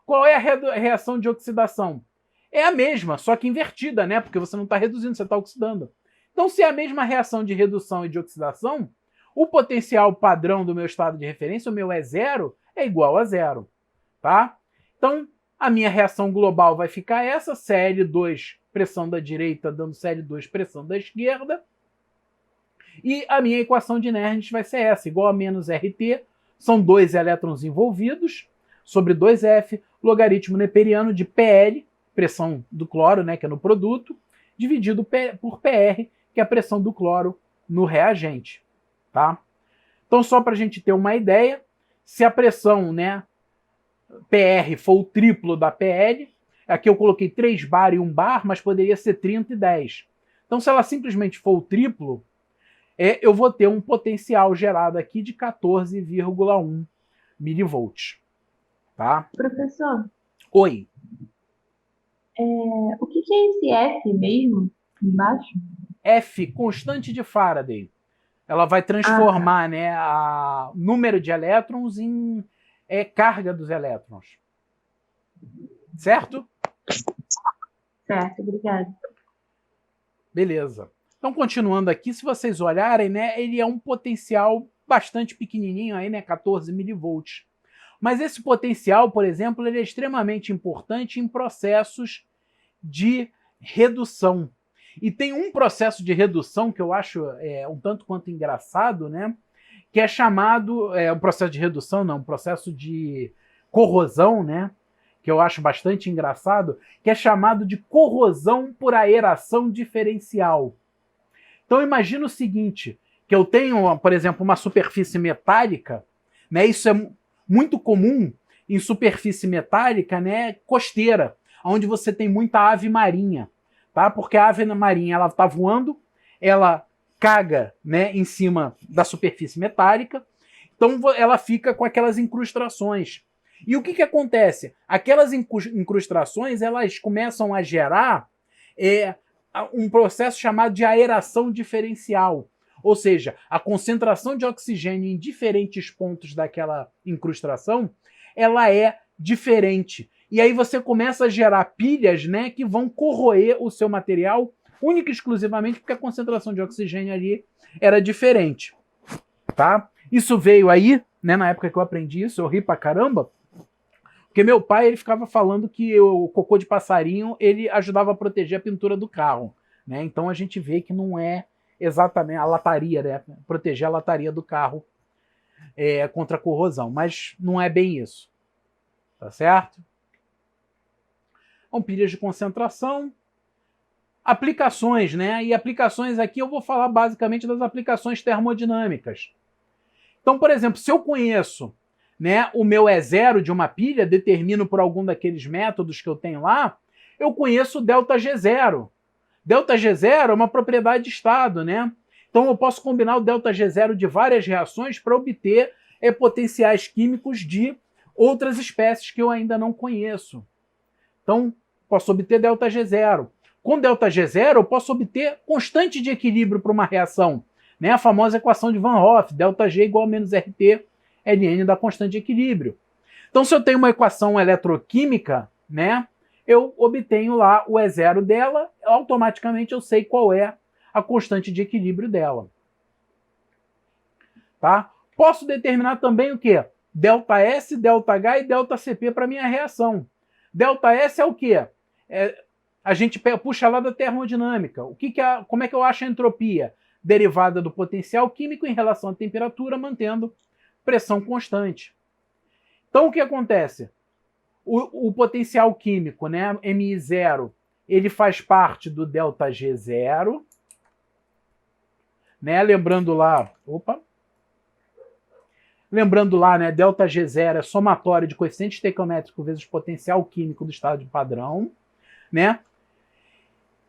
Qual é a reação de oxidação? É a mesma, só que invertida, né, porque você não está reduzindo, você está oxidando. Então, se é a mesma reação de redução e de oxidação, o potencial padrão do meu estado de referência, o meu E0, é igual a 0. Tá? Então, a minha reação global vai ficar essa, Cl2, pressão da direita, dando Cl2, pressão da esquerda. E a minha equação de Nernst vai ser essa, igual a menos RT, são 2 elétrons envolvidos, sobre 2F, logaritmo neperiano de PL, pressão do cloro, né, que é no produto, dividido por PR, que é a pressão do cloro no reagente. Tá? Então, só para a gente ter uma ideia, se a pressão, né, PR for o triplo da PL, aqui eu coloquei 3 bar e 1 bar, mas poderia ser 30 e 10. Então, se ela simplesmente for o triplo, eu vou ter um potencial gerado aqui de 14,1 milivolts. Tá? Professor, Oi. o que é esse F mesmo, embaixo? F, constante de Faraday. Ela vai transformar, né, o número de elétrons em carga dos elétrons. Certo? Certo, obrigada. Beleza. Então, continuando aqui, se vocês olharem, né, ele é um potencial bastante pequenininho, aí, né, 14 milivolts. Mas esse potencial, por exemplo, ele é extremamente importante em processos de redução. E tem um processo de redução que eu acho um tanto quanto engraçado, né, que é chamado, um processo de redução, não, um processo de corrosão, né, que eu acho bastante engraçado, que é chamado de corrosão por aeração diferencial. Então imagina o seguinte, que eu tenho, por exemplo, uma superfície metálica, né, isso é muito comum em superfície metálica, né, costeira, onde você tem muita ave marinha, tá? Porque a ave marinha ela está voando, ela caga, né, em cima da superfície metálica, então ela fica com aquelas incrustações. E o que acontece? Aquelas incrustações elas começam a gerar um processo chamado de aeração diferencial. Ou seja, a concentração de oxigênio em diferentes pontos daquela incrustação, ela é diferente. E aí você começa a gerar pilhas, né, que vão corroer o seu material única e exclusivamente porque a concentração de oxigênio ali era diferente. Tá? Isso veio aí, né, na época que eu aprendi isso, eu ri pra caramba, porque meu pai ele ficava falando que o cocô de passarinho ele ajudava a proteger a pintura do carro. Né? Então a gente vê que não é exatamente a lataria, né? Proteger a lataria do carro contra a corrosão, mas não é bem isso, tá certo? Então, pilhas de concentração, aplicações, né? E aplicações aqui eu vou falar basicamente das aplicações termodinâmicas. Então, por exemplo, se eu conheço, né, o meu E0 de uma pilha, determino por algum daqueles métodos que eu tenho lá, eu conheço o ΔG0. ΔG0 é uma propriedade de estado, né? Então eu posso combinar o ΔG0 de várias reações para obter potenciais químicos de outras espécies que eu ainda não conheço. Então, posso obter ΔG0. Com ΔG0, eu posso obter constante de equilíbrio para uma reação. Né? A famosa equação de Van Hoff, ΔG igual a menos RT, ln da constante de equilíbrio. Então, se eu tenho uma equação eletroquímica, né, eu obtenho lá o E0 dela, automaticamente eu sei qual é a constante de equilíbrio dela. Tá? Posso determinar também o quê? ΔS, ΔH e ΔCP para minha reação. ΔS é o quê? A gente puxa lá da termodinâmica. Como é que eu acho a entropia? Derivada do potencial químico em relação à temperatura, mantendo pressão constante. Então, o que acontece? O potencial químico, né, Mi0, ele faz parte do ΔG0. Né, lembrando lá, né, ΔG0 é somatório de coeficiente estequiométrico vezes potencial químico do estado de padrão. Né?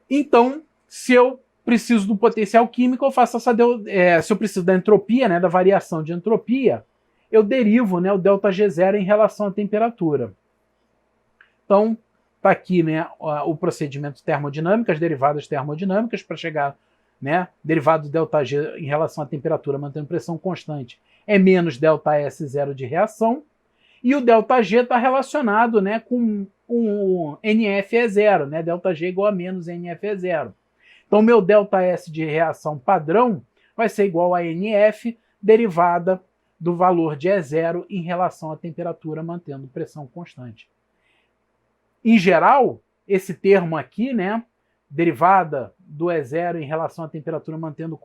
Então, se eu preciso do potencial químico, eu faço se eu preciso da entropia, né, da variação de entropia, eu derivo, né, o ΔG0 em relação à temperatura. Então, está aqui, né, o procedimento termodinâmico, as derivadas termodinâmicas para chegar, né, derivado do ΔG em relação à temperatura, mantendo pressão constante, é menos ΔS0 de reação, e o ΔG está relacionado, né, com um NFE0, né, ΔG igual a menos NFE0. Então, meu ΔS de reação padrão vai ser igual a NF derivada do valor de E0 em relação à temperatura, mantendo pressão constante. Em geral, esse termo aqui, né, derivada do E0 em relação à temperatura, mantendo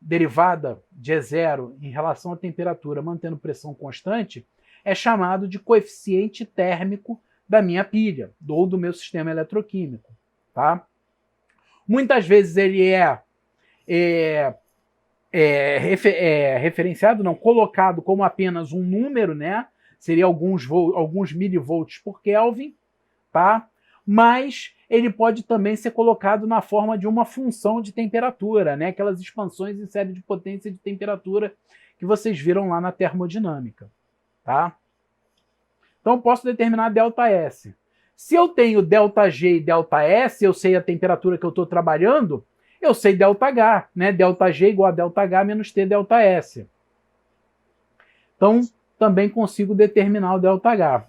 derivada de E0 em relação à temperatura, mantendo pressão constante, é chamado de coeficiente térmico da minha pilha, ou do meu sistema eletroquímico. Tá? Muitas vezes ele referenciado, não, colocado como apenas um número, né? Seria alguns milivolts por Kelvin, tá? Mas ele pode também ser colocado na forma de uma função de temperatura, né? Aquelas expansões em série de potência de temperatura que vocês viram lá na termodinâmica. Tá? Então eu posso determinar ΔS. Se eu tenho ΔG e ΔS, eu sei a temperatura que eu estou trabalhando, eu sei ΔH, né? ΔG igual a ΔH menos T ΔS. Então, também consigo determinar o ΔH.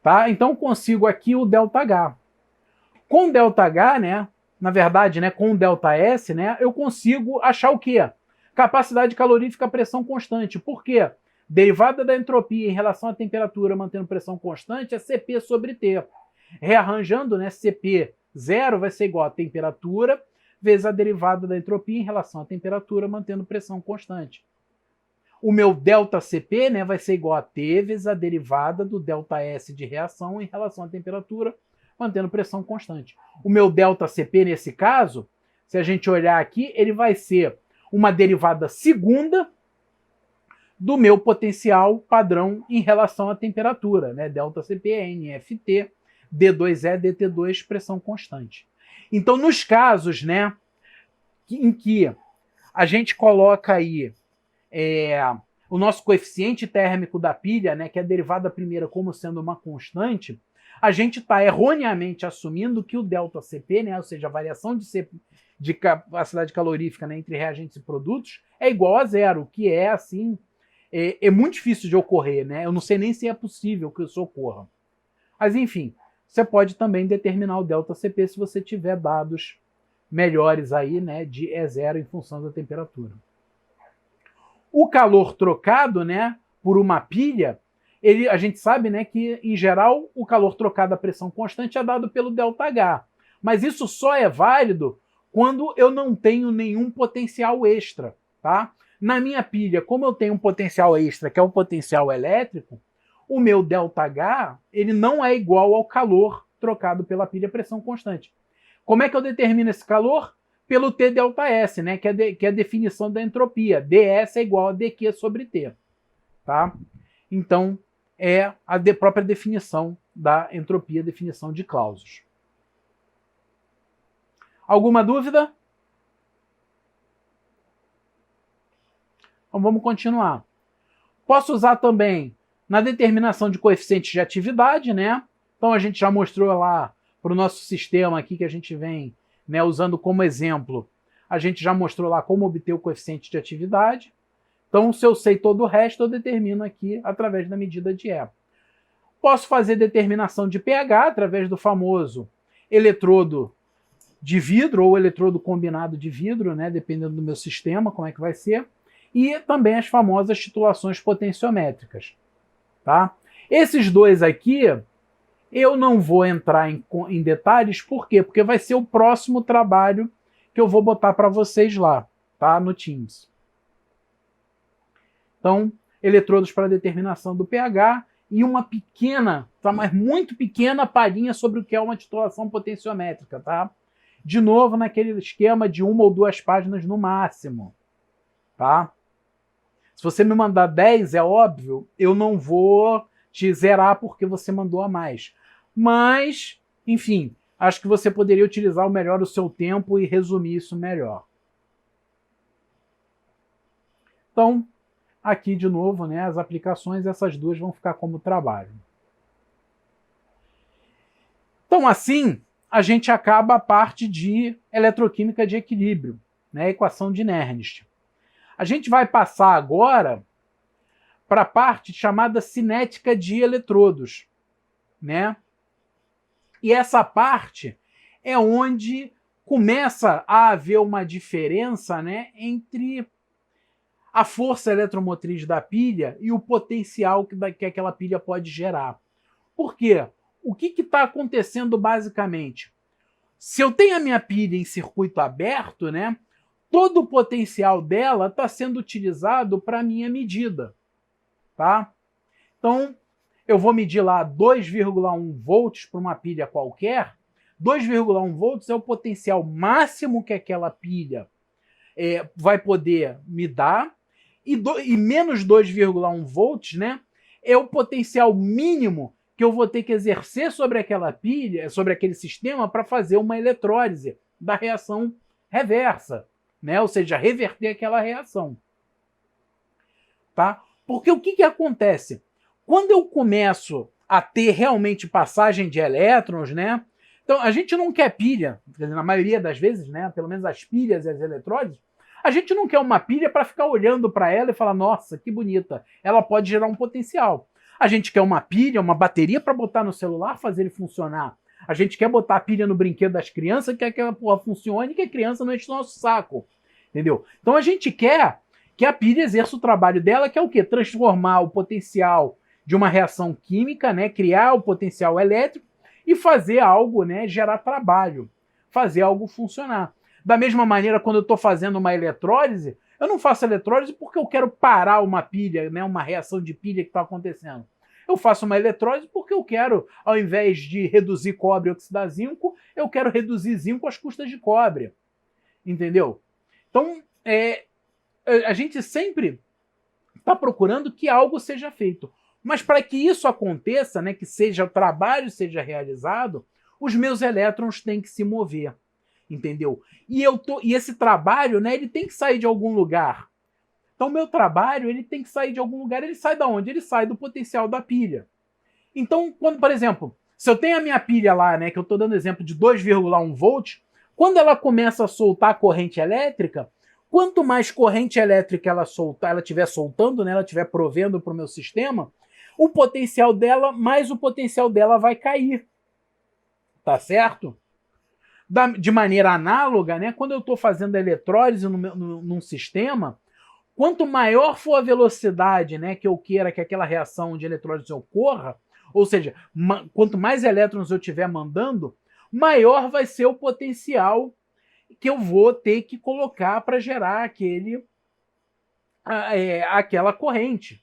Tá? Então, consigo aqui o ΔH. Com ΔH, né, na verdade, né, com ΔS, né, eu consigo achar o quê? Capacidade calorífica, pressão constante. Por quê? Derivada da entropia em relação à temperatura mantendo pressão constante é Cp sobre T. Rearranjando, né, Cp 0 vai ser igual a temperatura vezes a derivada da entropia em relação à temperatura mantendo pressão constante. O meu ΔCp, né, vai ser igual a T vezes a derivada do ΔS de reação em relação à temperatura mantendo pressão constante. O meu ΔCp, nesse caso, se a gente olhar aqui, ele vai ser uma derivada segunda do meu potencial padrão em relação à temperatura, né? ΔCp é NFT, D2E, DT2, pressão constante. Então, nos casos, né, em que a gente coloca aí o nosso coeficiente térmico da pilha, né, que é a derivada primeira como sendo uma constante, a gente está erroneamente assumindo que o ΔCp, né, ou seja, a variação de capacidade calorífica, né, entre reagentes e produtos, é igual a zero, o que é, assim, é muito difícil de ocorrer, né? Eu não sei nem se é possível que isso ocorra. Mas, enfim, você pode também determinar o ΔCp se você tiver dados melhores aí, né, de E0 em função da temperatura. O calor trocado, né, por uma pilha, a gente sabe, né, que, em geral, o calor trocado à pressão constante é dado pelo ΔH. Mas isso só é válido quando eu não tenho nenhum potencial extra, tá? Na minha pilha, como eu tenho um potencial extra, que é o potencial elétrico, o meu ΔH ele não é igual ao calor trocado pela pilha a pressão constante. Como é que eu determino esse calor? Pelo TΔS, né, que é a definição da entropia. ds é igual a dQ sobre T. Tá? Então, é a própria definição da entropia, definição de Clausius. Alguma dúvida? Então vamos continuar. Posso usar também na determinação de coeficientes de atividade, né? Então a gente já mostrou lá para o nosso sistema aqui que a gente vem, né, usando como exemplo. A gente já mostrou lá como obter o coeficiente de atividade. Então, se eu sei todo o resto, eu determino aqui através da medida de E. Posso fazer determinação de pH através do famoso eletrodo de vidro ou eletrodo combinado de vidro, né, dependendo do meu sistema, como é que vai ser. E também as famosas titulações potenciométricas. Tá? Esses dois aqui, eu não vou entrar em detalhes, por quê? Porque vai ser o próximo trabalho que eu vou botar para vocês lá, tá? No Teams. Então, eletrodos para determinação do pH e uma pequena, tá, mas muito pequena palhinha sobre o que é uma titulação potenciométrica, tá? De novo, naquele esquema de 1 ou 2 páginas no máximo, tá? Se você me mandar 10, é óbvio, eu não vou te zerar porque você mandou a mais. Mas, enfim, acho que você poderia utilizar melhor o seu tempo e resumir isso melhor. Então, aqui de novo, né, as aplicações, essas duas vão ficar como trabalho. Então, assim, a gente acaba a parte de eletroquímica de equilíbrio, né, equação de Nernst. A gente vai passar agora para a parte chamada cinética de eletrodos, né? E essa parte é onde começa a haver uma diferença, né, entre a força eletromotriz da pilha e o potencial que aquela pilha pode gerar. Por quê? O que está acontecendo basicamente? Se eu tenho a minha pilha em circuito aberto, né, todo o potencial dela está sendo utilizado para a minha medida. Tá? Então, eu vou medir lá 2,1 volts para uma pilha qualquer. 2,1 volts é o potencial máximo que aquela pilha vai poder me dar. E menos 2,1 volts, né, é o potencial mínimo que eu vou ter que exercer sobre aquela pilha, sobre aquele sistema, para fazer uma eletrólise da reação reversa, né? Ou seja, reverter aquela reação. Tá? Porque o que acontece? Quando eu começo a ter realmente passagem de elétrons, né? Então, a gente não quer pilha, na maioria das vezes, né? Pelo menos as pilhas e as eletrólises, a gente não quer uma pilha para ficar olhando para ela e falar, nossa, que bonita, ela pode gerar um potencial. A gente quer uma pilha, uma bateria para botar no celular, fazer ele funcionar. A gente quer botar a pilha no brinquedo das crianças, quer que aquela porra funcione e que a criança não enche o nosso saco. Entendeu? Então a gente quer que a pilha exerça o trabalho dela, que é o quê? Transformar o potencial de uma reação química, né? Criar o potencial elétrico e fazer algo, né? Gerar trabalho, fazer algo funcionar. Da mesma maneira, quando eu estou fazendo uma eletrólise, eu não faço eletrólise porque eu quero parar uma pilha, né? Uma reação de pilha que está acontecendo. Eu faço uma eletrólise porque eu quero, ao invés de reduzir cobre e oxidar zinco, eu quero reduzir zinco às custas de cobre. Entendeu? Então, a gente sempre está procurando que algo seja feito. Mas para que isso aconteça, né, que o trabalho seja realizado, os meus elétrons têm que se mover. Entendeu? E esse trabalho, né, ele tem que sair de algum lugar. Então, o meu trabalho, ele tem que sair de algum lugar. Ele sai da onde? Ele sai do potencial da pilha. Então, quando, por exemplo, se eu tenho a minha pilha lá, né, que eu estou dando exemplo de 2,1 volts, quando ela começa a soltar a corrente elétrica, quanto mais corrente elétrica ela estiver soltando, né, ela estiver provendo para o meu sistema, o potencial dela, mais o potencial dela vai cair. Tá certo? De maneira análoga, né, quando eu estou fazendo a eletrólise num sistema, quanto maior for a velocidade, né, que eu queira que aquela reação de eletrólise ocorra, ou seja, quanto mais elétrons eu estiver mandando, maior vai ser o potencial que eu vou ter que colocar para gerar aquela corrente,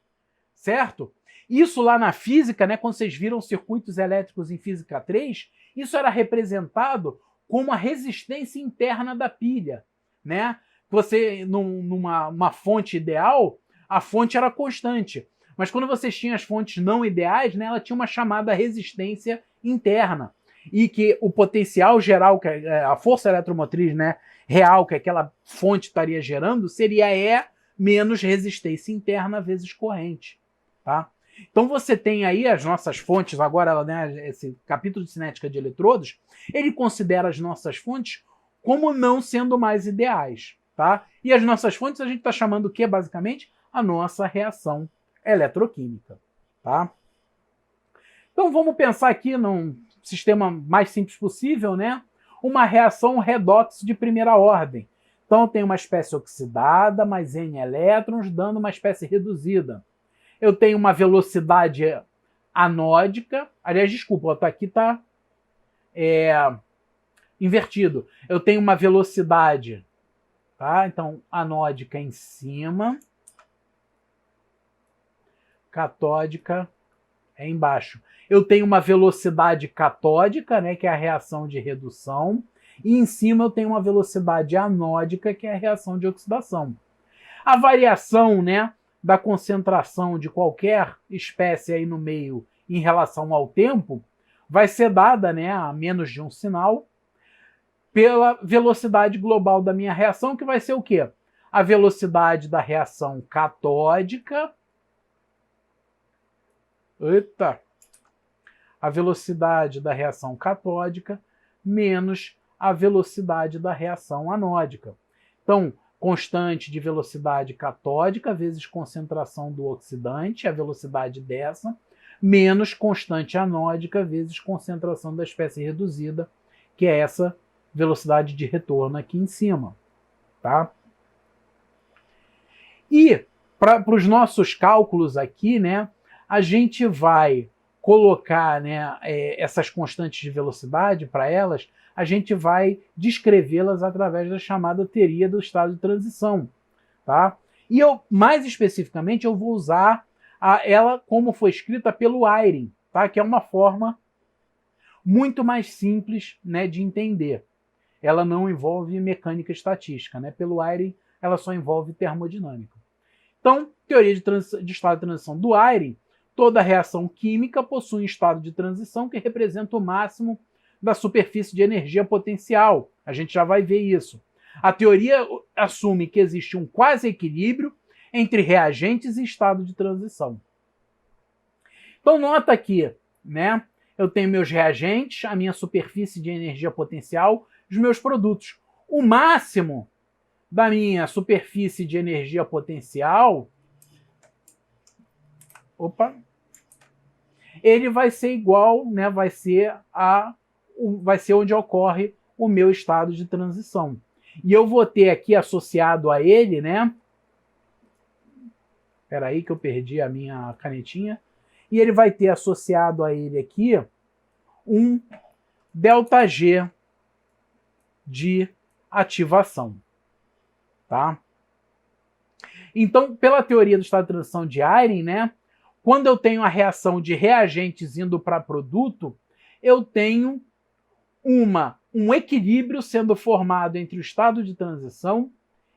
certo? Isso lá na física, né, quando vocês viram circuitos elétricos em física 3, isso era representado como a resistência interna da pilha, né? Você, numa fonte ideal, a fonte era constante. Mas quando vocês tinham as fontes não ideais, né, ela tinha uma chamada resistência interna. E que o potencial geral, a força eletromotriz, né, real que aquela fonte estaria gerando, seria E menos resistência interna vezes corrente. Tá? Então você tem aí as nossas fontes, agora, né, esse capítulo de cinética de eletrodos, ele considera as nossas fontes como não sendo mais ideais. Tá? E as nossas fontes a gente está chamando o que, basicamente? A nossa reação eletroquímica. Tá? Então vamos pensar aqui num sistema mais simples possível, né? Uma reação redox de primeira ordem. Então tem uma espécie oxidada, mais N elétrons, dando uma espécie reduzida. Eu tenho uma velocidade anódica, aliás, desculpa, aqui está invertido. Eu tenho uma velocidade, tá? Então, anódica em cima, catódica é embaixo. Eu tenho uma velocidade catódica, né, que é a reação de redução, e em cima eu tenho uma velocidade anódica, que é a reação de oxidação. A variação, né, da concentração de qualquer espécie aí no meio em relação ao tempo vai ser dada, né, a menos de um sinal, pela velocidade global da minha reação, que vai ser o quê? A velocidade da reação catódica. Eita! A velocidade da reação catódica menos a velocidade da reação anódica. Então, constante de velocidade catódica vezes concentração do oxidante, a velocidade dessa, menos constante anódica vezes concentração da espécie reduzida, que é essa velocidade de retorno aqui em cima. Tá? E, para os nossos cálculos aqui, né, a gente vai colocar, né, essas constantes de velocidade para elas, a gente vai descrevê-las através da chamada teoria do estado de transição. Tá? E mais especificamente, eu vou usar ela como foi escrita pelo Eyring, tá? Que é uma forma muito mais simples, né, de entender. Ela não envolve mecânica estatística. Né? Pelo Eyring, ela só envolve termodinâmica. Então, teoria de estado de transição do Eyring, toda reação química possui um estado de transição que representa o máximo da superfície de energia potencial. A gente já vai ver isso. A teoria assume que existe um quase equilíbrio entre reagentes e estado de transição. Então nota aqui, né? Eu tenho meus reagentes, a minha superfície de energia potencial, os meus produtos. O máximo da minha superfície de energia potencial, ele vai ser igual, né? Vai ser vai ser onde ocorre o meu estado de transição. E eu vou ter aqui associado a ele, né? Espera aí que eu perdi a minha canetinha. E ele vai ter associado a ele aqui um ΔG de ativação. Tá? Então, pela teoria do estado de transição de Eyring, né? Quando eu tenho a reação de reagentes indo para produto, eu tenho um equilíbrio sendo formado entre o estado de transição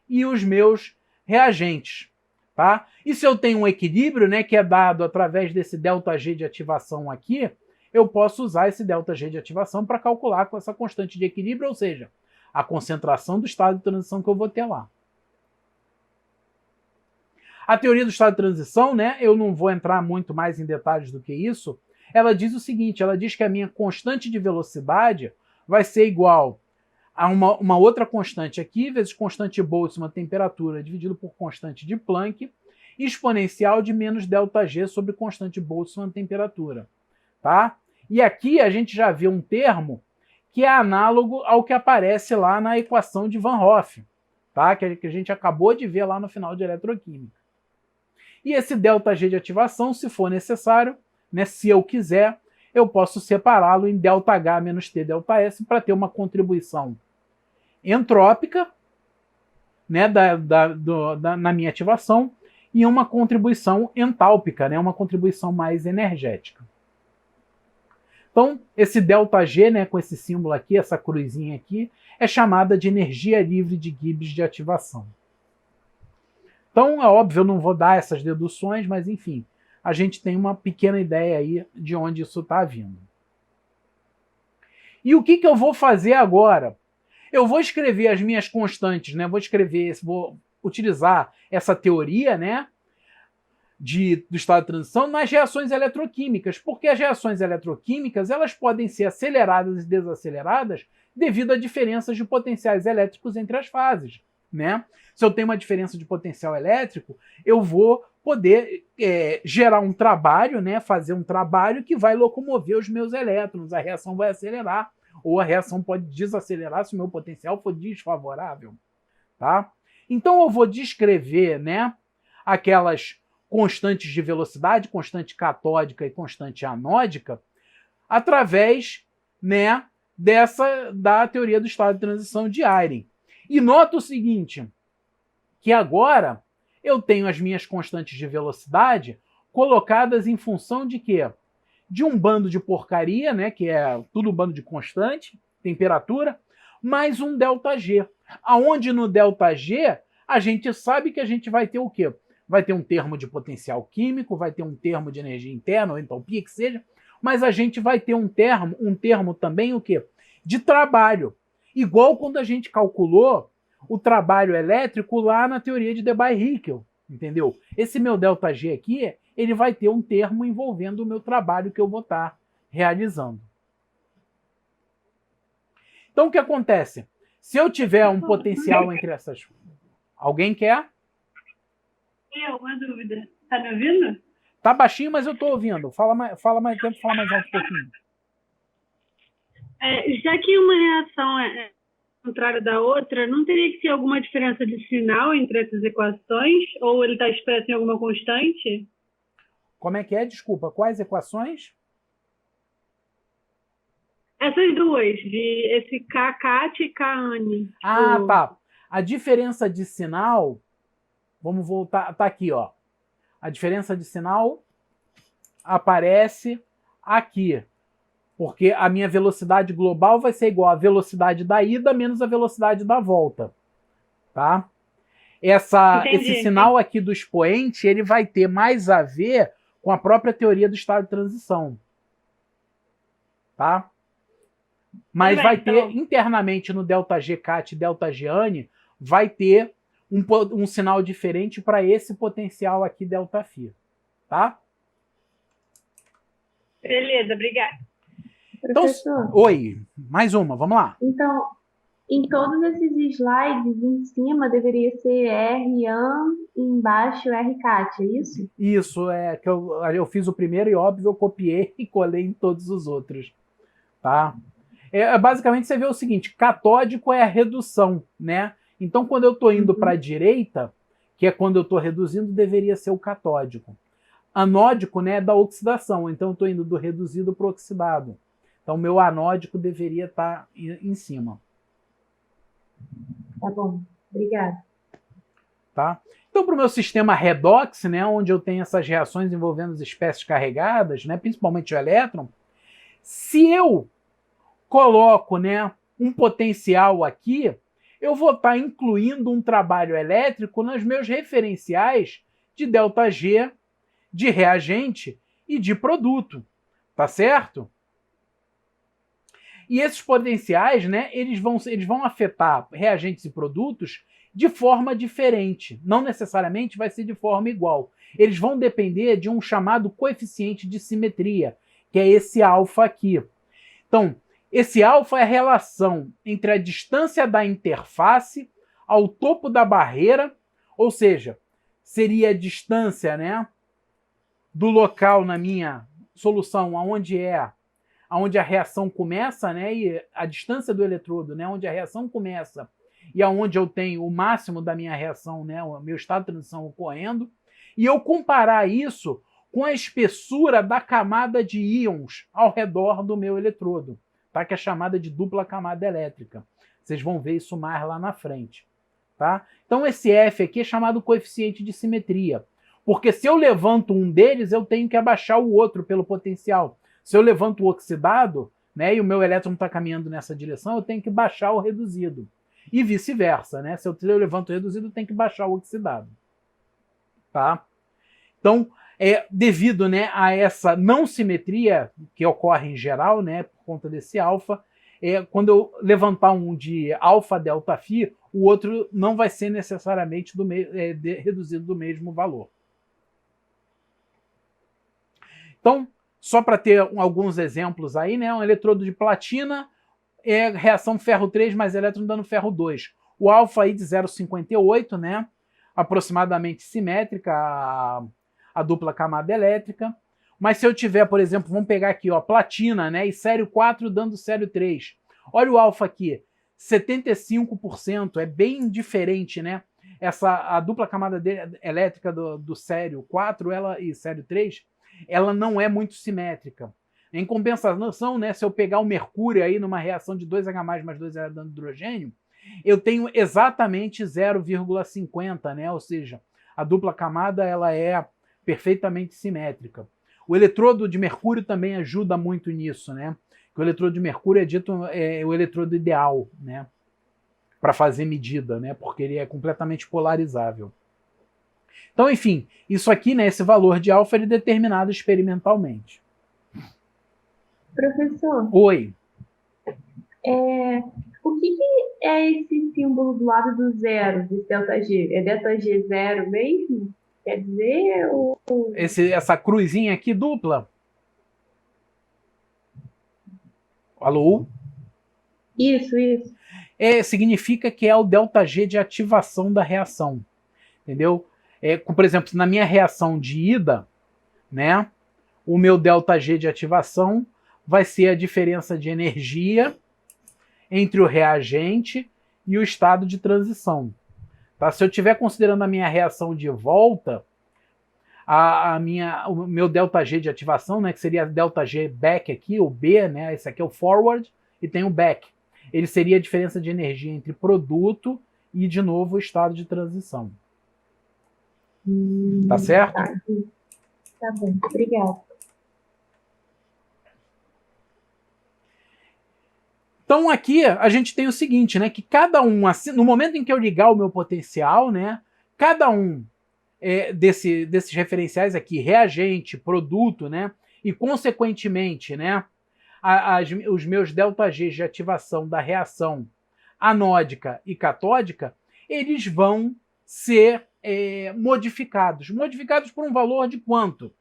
e os meus reagentes. Tá? E se eu tenho um equilíbrio, né, que é dado através desse ΔG de ativação aqui, eu posso usar esse ΔG de ativação para calcular com essa constante de equilíbrio, ou seja, a concentração do estado de transição que eu vou ter lá. A teoria do estado de transição, né, eu não vou entrar muito mais em detalhes do que isso, ela diz o seguinte, ela diz que a minha constante de velocidade vai ser igual a uma outra constante aqui, vezes constante de Boltzmann, temperatura, dividido por constante de Planck, exponencial de menos ΔG sobre constante de Boltzmann, temperatura. Tá? E aqui a gente já vê um termo que é análogo ao que aparece lá na equação de Van Hoff, tá? Que a gente acabou de ver lá no final de eletroquímica. E esse ΔG de ativação, se for necessário, né, se eu quiser, eu posso separá-lo em ΔH menos T ΔS para ter uma contribuição entrópica, né, na minha ativação e uma contribuição entálpica, né, uma contribuição mais energética. Então, esse ΔG, né, com esse símbolo aqui, essa cruzinha aqui, é chamada de energia livre de Gibbs de ativação. Então, é óbvio, eu não vou dar essas deduções, mas enfim, a gente tem uma pequena ideia aí de onde isso está vindo. E o que eu vou fazer agora? Eu vou escrever as minhas constantes, né? Vou utilizar essa teoria, né, do estado de transição nas reações eletroquímicas, porque as reações eletroquímicas elas podem ser aceleradas e desaceleradas devido a diferenças de potenciais elétricos entre as fases. Né? Se eu tenho uma diferença de potencial elétrico, eu vou poder gerar um trabalho, né, fazer um trabalho que vai locomover os meus elétrons. A reação vai acelerar, ou a reação pode desacelerar se o meu potencial for desfavorável. Tá? Então eu vou descrever, né, aquelas constantes de velocidade, constante catódica e constante anódica, através, né, da teoria do estado de transição de Eyring. E nota o seguinte, que agora eu tenho as minhas constantes de velocidade colocadas em função de quê? De um bando de porcaria, né, que é tudo um bando de constante, temperatura, mais um ΔG. Aonde no ΔG a gente sabe que a gente vai ter o quê? Vai ter um termo de potencial químico, vai ter um termo de energia interna, ou entalpia, que seja, mas a gente vai ter um termo também o quê? De trabalho. Igual quando a gente calculou o trabalho elétrico lá na teoria de Debye-Hickel, entendeu? Esse meu ΔG aqui, ele vai ter um termo envolvendo o meu trabalho que eu vou estar realizando. Então, o que acontece? Se eu tiver um potencial entre essas... Alguém quer? Tem alguma dúvida? Tá me ouvindo? Tá baixinho, mas eu estou ouvindo. Tenta falar mais alto um pouquinho. Já que uma reação é contrária da outra, não teria que ter alguma diferença de sinal entre essas equações? Ou ele está expresso em alguma constante? Como é que é? Desculpa, quais equações? Essas duas, de esse Kcat e Kane. Ah, tá. A diferença de sinal, vamos voltar, tá aqui, ó. A diferença de sinal aparece aqui. Porque a minha velocidade global vai ser igual à velocidade da ida menos a velocidade da volta. Tá? Esse sinal aqui do expoente, ele vai ter mais a ver com a própria teoria do estado de transição. Tá? Mas vai ter internamente no ΔG Cat e ΔG Ane, vai ter um sinal diferente para esse potencial aqui ΔΦ. Tá? Beleza, obrigada. Então, oi, mais uma, vamos lá. Então, em todos esses slides, em cima deveria ser R-AN e embaixo R-CAT, é isso? Isso, que eu fiz o primeiro e óbvio eu copiei e colei em todos os outros, tá? Basicamente você vê o seguinte, catódico é a redução, né? Então quando eu estou indo para a direita, que é quando eu estou reduzindo, deveria ser o catódico. Anódico, né, é da oxidação, então eu estou indo do reduzido para o oxidado. Então meu anódico deveria estar em cima. Tá bom, obrigada. Tá? Então, para o meu sistema redox, né, onde eu tenho essas reações envolvendo as espécies carregadas, né, principalmente o elétron, se eu coloco, né, um potencial aqui, eu vou estar incluindo um trabalho elétrico nos meus referenciais de ΔG, de reagente e de produto. Tá certo? E esses potenciais, né, eles vão afetar reagentes e produtos de forma diferente. Não necessariamente vai ser de forma igual. Eles vão depender de um chamado coeficiente de simetria, que é esse alfa aqui. Então, esse alfa é a relação entre a distância da interface ao topo da barreira, ou seja, seria a distância, né, do local na minha solução aonde a reação começa, né, e a distância do eletrodo, né, onde a reação começa e aonde eu tenho o máximo da minha reação, né, o meu estado de transição ocorrendo, e eu comparar isso com a espessura da camada de íons ao redor do meu eletrodo, tá? Que é chamada de dupla camada elétrica. Vocês vão ver isso mais lá na frente. Tá? Então esse F aqui é chamado coeficiente de simetria, porque se eu levanto um deles, eu tenho que abaixar o outro pelo potencial. Se eu levanto o oxidado, né, e o meu elétron está caminhando nessa direção, eu tenho que baixar o reduzido. E vice-versa, né? Se eu levanto o reduzido, eu tenho que baixar o oxidado. Tá? Então, devido, né, a essa não simetria que ocorre em geral, né, por conta desse alfa, quando eu levantar um de alfa delta φ, o outro não vai ser necessariamente reduzido do mesmo valor. Então, só para ter alguns exemplos aí, né, um eletrodo de platina reação ferro 3 mais elétron dando ferro 2. O alfa aí de 0,58, né, aproximadamente simétrica a dupla camada elétrica. Mas se eu tiver, por exemplo, vamos pegar aqui, ó, platina, né, e sério 4 dando sério 3. Olha o alfa aqui, 75%, é bem diferente, né? A dupla camada elétrica do sério 4 e sério 3, ela não é muito simétrica. Em compensação, né, se eu pegar o mercúrio aí numa reação de 2H+, mais 2H dando hidrogênio, eu tenho exatamente 0,50, né? Ou seja, a dupla camada ela é perfeitamente simétrica. O eletrodo de mercúrio também ajuda muito nisso, né? O eletrodo de mercúrio é dito o eletrodo ideal, né, para fazer medida, né, porque ele é completamente polarizável. Então, enfim, isso aqui, né, esse valor de alfa, ele é determinado experimentalmente. Professor. Oi. O que é esse símbolo do lado do zero, desse ΔG? É ΔG zero mesmo? Quer dizer? Essa cruzinha aqui dupla? Alô? Isso. Significa que é o ΔG de ativação da reação. Entendeu? Por exemplo, na minha reação de ida, né, o meu ΔG de ativação vai ser a diferença de energia entre o reagente e o estado de transição. Tá? Se eu estiver considerando a minha reação de volta, o meu ΔG de ativação, né, que seria a ΔG back aqui, o B, né, esse aqui é o forward, e tem o back. Ele seria a diferença de energia entre produto e, de novo, o estado de transição. Tá certo? Tá bom, obrigada. Então aqui a gente tem o seguinte, né, que cada um, assim, no momento em que eu ligar o meu potencial, né, cada um desses referenciais aqui, reagente, produto, né, e consequentemente, né, os meus ΔG de ativação da reação anódica e catódica, eles vão ser modificados. Modificados por um valor de quanto?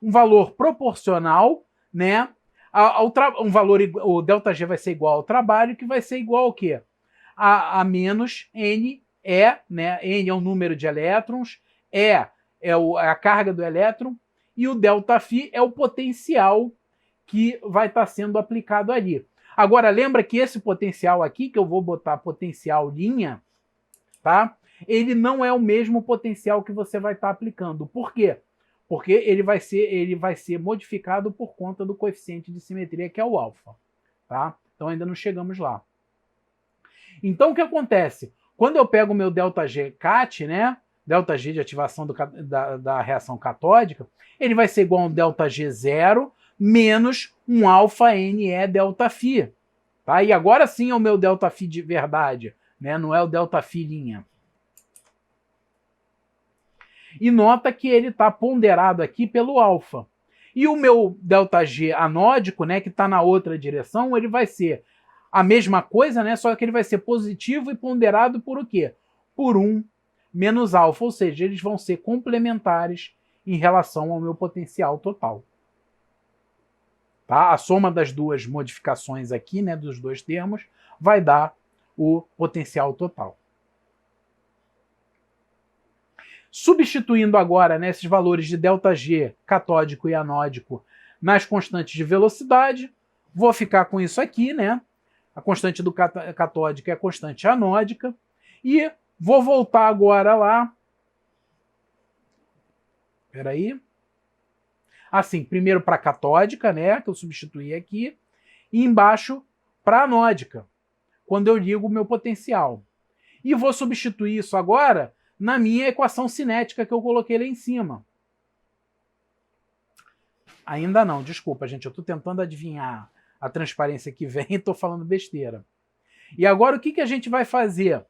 Um valor proporcional, né, um valor, o ΔG vai ser igual ao trabalho, que vai ser igual ao quê? A menos N, né? N é o número de elétrons, é a carga do elétron, e o ΔΦ é o potencial que vai estar sendo aplicado ali. Agora, lembra que esse potencial aqui, que eu vou botar potencial linha, tá? Ele não é o mesmo potencial que você vai estar aplicando. Por quê? Porque ele vai ser modificado por conta do coeficiente de simetria, que é o alfa. Tá? Então ainda não chegamos lá. Então o que acontece? Quando eu pego o meu ΔG cat, né? ΔG de ativação da reação catódica, ele vai ser igual a um ΔG0 menos um alfa NE ΔΦ. Tá? E agora sim é o meu ΔΦ de verdade, né? Não é o ΔΦ linha. E nota que ele está ponderado aqui pelo alfa. E o meu ΔG anódico, né, que está na outra direção, ele vai ser a mesma coisa, né, só que ele vai ser positivo e ponderado por o quê? Por 1 menos alfa, ou seja, eles vão ser complementares em relação ao meu potencial total. Tá? A soma das duas modificações aqui, né, dos dois termos, vai dar o potencial total. Substituindo agora, né, esses valores de ΔG catódico e anódico nas constantes de velocidade, vou ficar com isso aqui, né? A constante do catódico é a constante anódica. E vou voltar agora lá. Espera aí. Assim, primeiro para a catódica, né, que eu substituí aqui, e embaixo para a anódica, quando eu ligo o meu potencial. E vou substituir isso agora na minha equação cinética que eu coloquei lá em cima. Ainda não, desculpa, gente, eu estou tentando adivinhar a transparência que vem e estou falando besteira. E agora o que a gente vai fazer?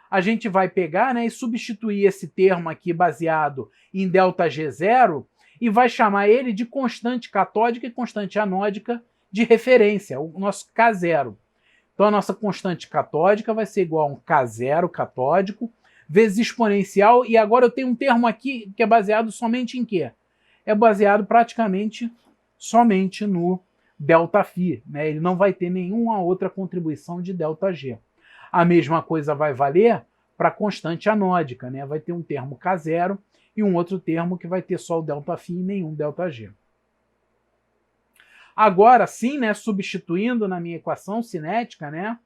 A gente vai pegar, né, e substituir esse termo aqui baseado em ΔG0 e vai chamar ele de constante catódica e constante anódica de referência, o nosso K0. Então a nossa constante catódica vai ser igual a um K0 catódico vezes exponencial, e agora eu tenho um termo aqui que é baseado somente em quê? É baseado praticamente somente no ΔΦ, né? Ele não vai ter nenhuma outra contribuição de ΔG. A mesma coisa vai valer para a constante anódica, né? Vai ter um termo K0 e um outro termo que vai ter só o ΔΦ e nenhum ΔG. Agora sim, né, substituindo na minha equação cinética, né,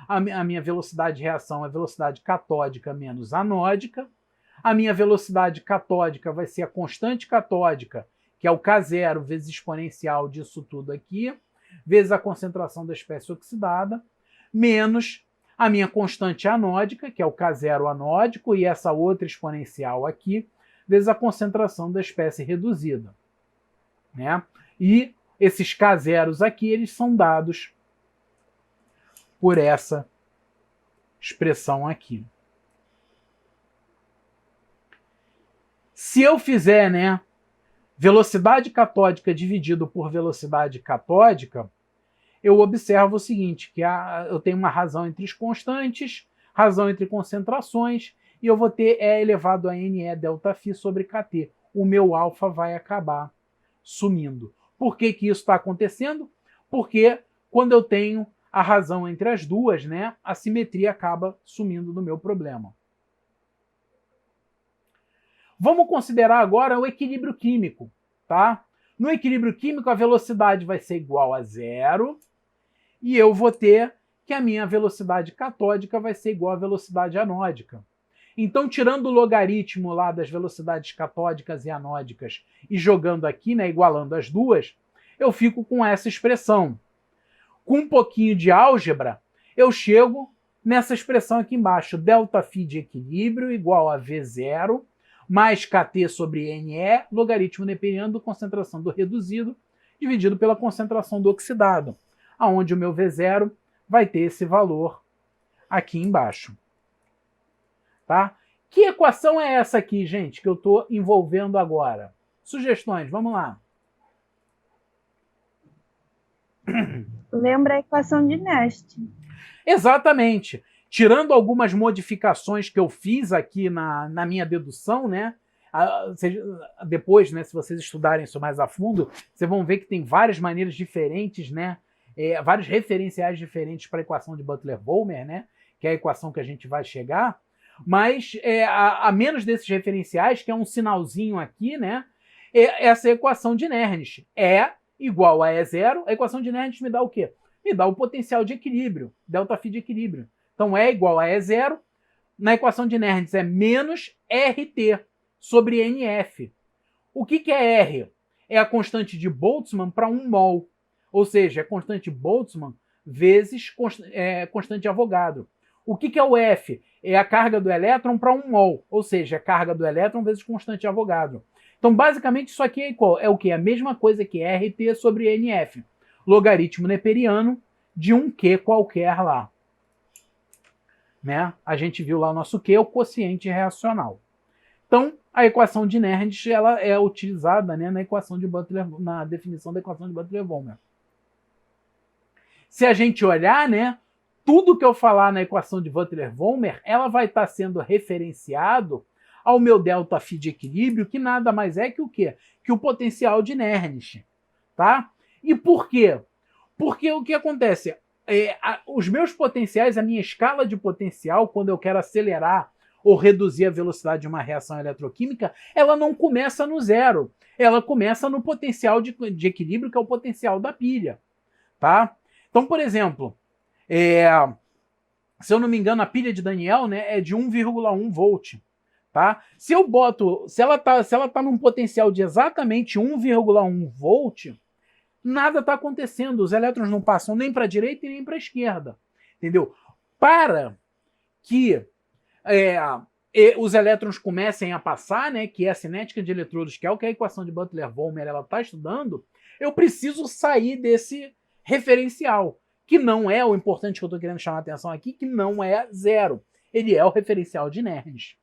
a minha velocidade de reação é velocidade catódica menos anódica. A minha velocidade catódica vai ser a constante catódica, que é o K0 vezes exponencial disso tudo aqui, vezes a concentração da espécie oxidada, menos a minha constante anódica, que é o K0 anódico, e essa outra exponencial aqui, vezes a concentração da espécie reduzida. Né? E esses K0s aqui, eles são dados por essa expressão aqui. Se eu fizer, né, velocidade catódica dividido por velocidade catódica, eu observo o seguinte, que eu tenho uma razão entre as constantes, razão entre concentrações, e eu vou ter E elevado a NE ΔΦ sobre KT. O meu alfa vai acabar sumindo. Por que isso está acontecendo? Porque quando eu tenho a razão entre as duas, né, a simetria acaba sumindo do meu problema. Vamos considerar agora o equilíbrio químico. Tá? No equilíbrio químico, a velocidade vai ser igual a 0 e eu vou ter que a minha velocidade catódica vai ser igual à velocidade anódica. Então, tirando o logaritmo lá das velocidades catódicas e anódicas e jogando aqui, né, igualando as duas, eu fico com essa expressão. Com um pouquinho de álgebra, eu chego nessa expressão aqui embaixo, ΔΦ de equilíbrio igual a V0 mais KT sobre NE, logaritmo neperiano da concentração do reduzido, dividido pela concentração do oxidado, aonde o meu V0 vai ter esse valor aqui embaixo. Tá? Que equação é essa aqui, gente, que eu estou envolvendo agora? Sugestões, vamos lá. Lembra a equação de Nernst. Exatamente. Tirando algumas modificações que eu fiz aqui na minha dedução, né? Depois, né, se vocês estudarem isso mais a fundo, vocês vão ver que tem várias maneiras diferentes, né? Vários referenciais diferentes para a equação de Butler-Volmer, né? Que é a equação que a gente vai chegar. Mas, a menos desses referenciais, que é um sinalzinho aqui, né? Essa equação de Nernst é igual a E0. A equação de Nernst me dá o quê? me dá o potencial de equilíbrio, ΔΦ de equilíbrio. Então, E igual a E0, na equação de Nernst é menos RT sobre NF. O que é R? É a constante de Boltzmann para 1 mol. Ou seja, é constante Boltzmann vezes constante de Avogadro. O que é o F? É a carga do elétron para 1 mol. Ou seja, é a carga do elétron vezes constante de Avogadro. Então, basicamente, isso aqui é igual. É o quê? A mesma coisa que RT sobre NF. Logaritmo neperiano de um Q qualquer lá. Né? A gente viu lá o nosso Q, o quociente reacional. Então, a equação de Nernst ela é utilizada, né, na equação de Butler, na definição da equação de Butler-Volmer. Se a gente olhar, né, tudo que eu falar na equação de Butler-Volmer, ela vai estar sendo referenciado ao meu ΔΦ de equilíbrio, que nada mais é que o quê? Que o potencial de Nernst. Tá? E por quê? Porque o que acontece? Os meus potenciais, a minha escala de potencial, quando eu quero acelerar ou reduzir a velocidade de uma reação eletroquímica, ela não começa no zero. Ela começa no potencial de equilíbrio, que é o potencial da pilha. Tá? Então, por exemplo, se eu não me engano, a pilha de Daniel, né, é de 1,1 volt. Tá? Se ela tá num potencial de exatamente 1,1 volt, nada está acontecendo. Os elétrons não passam nem para a direita e nem para a esquerda. Entendeu? Para que os elétrons comecem a passar, né, que é a cinética de eletrodos, que é o que a equação de Butler-Volmer está estudando, eu preciso sair desse referencial, que não é o importante que eu estou querendo chamar a atenção aqui, que não é zero. Ele é o referencial de Nernst.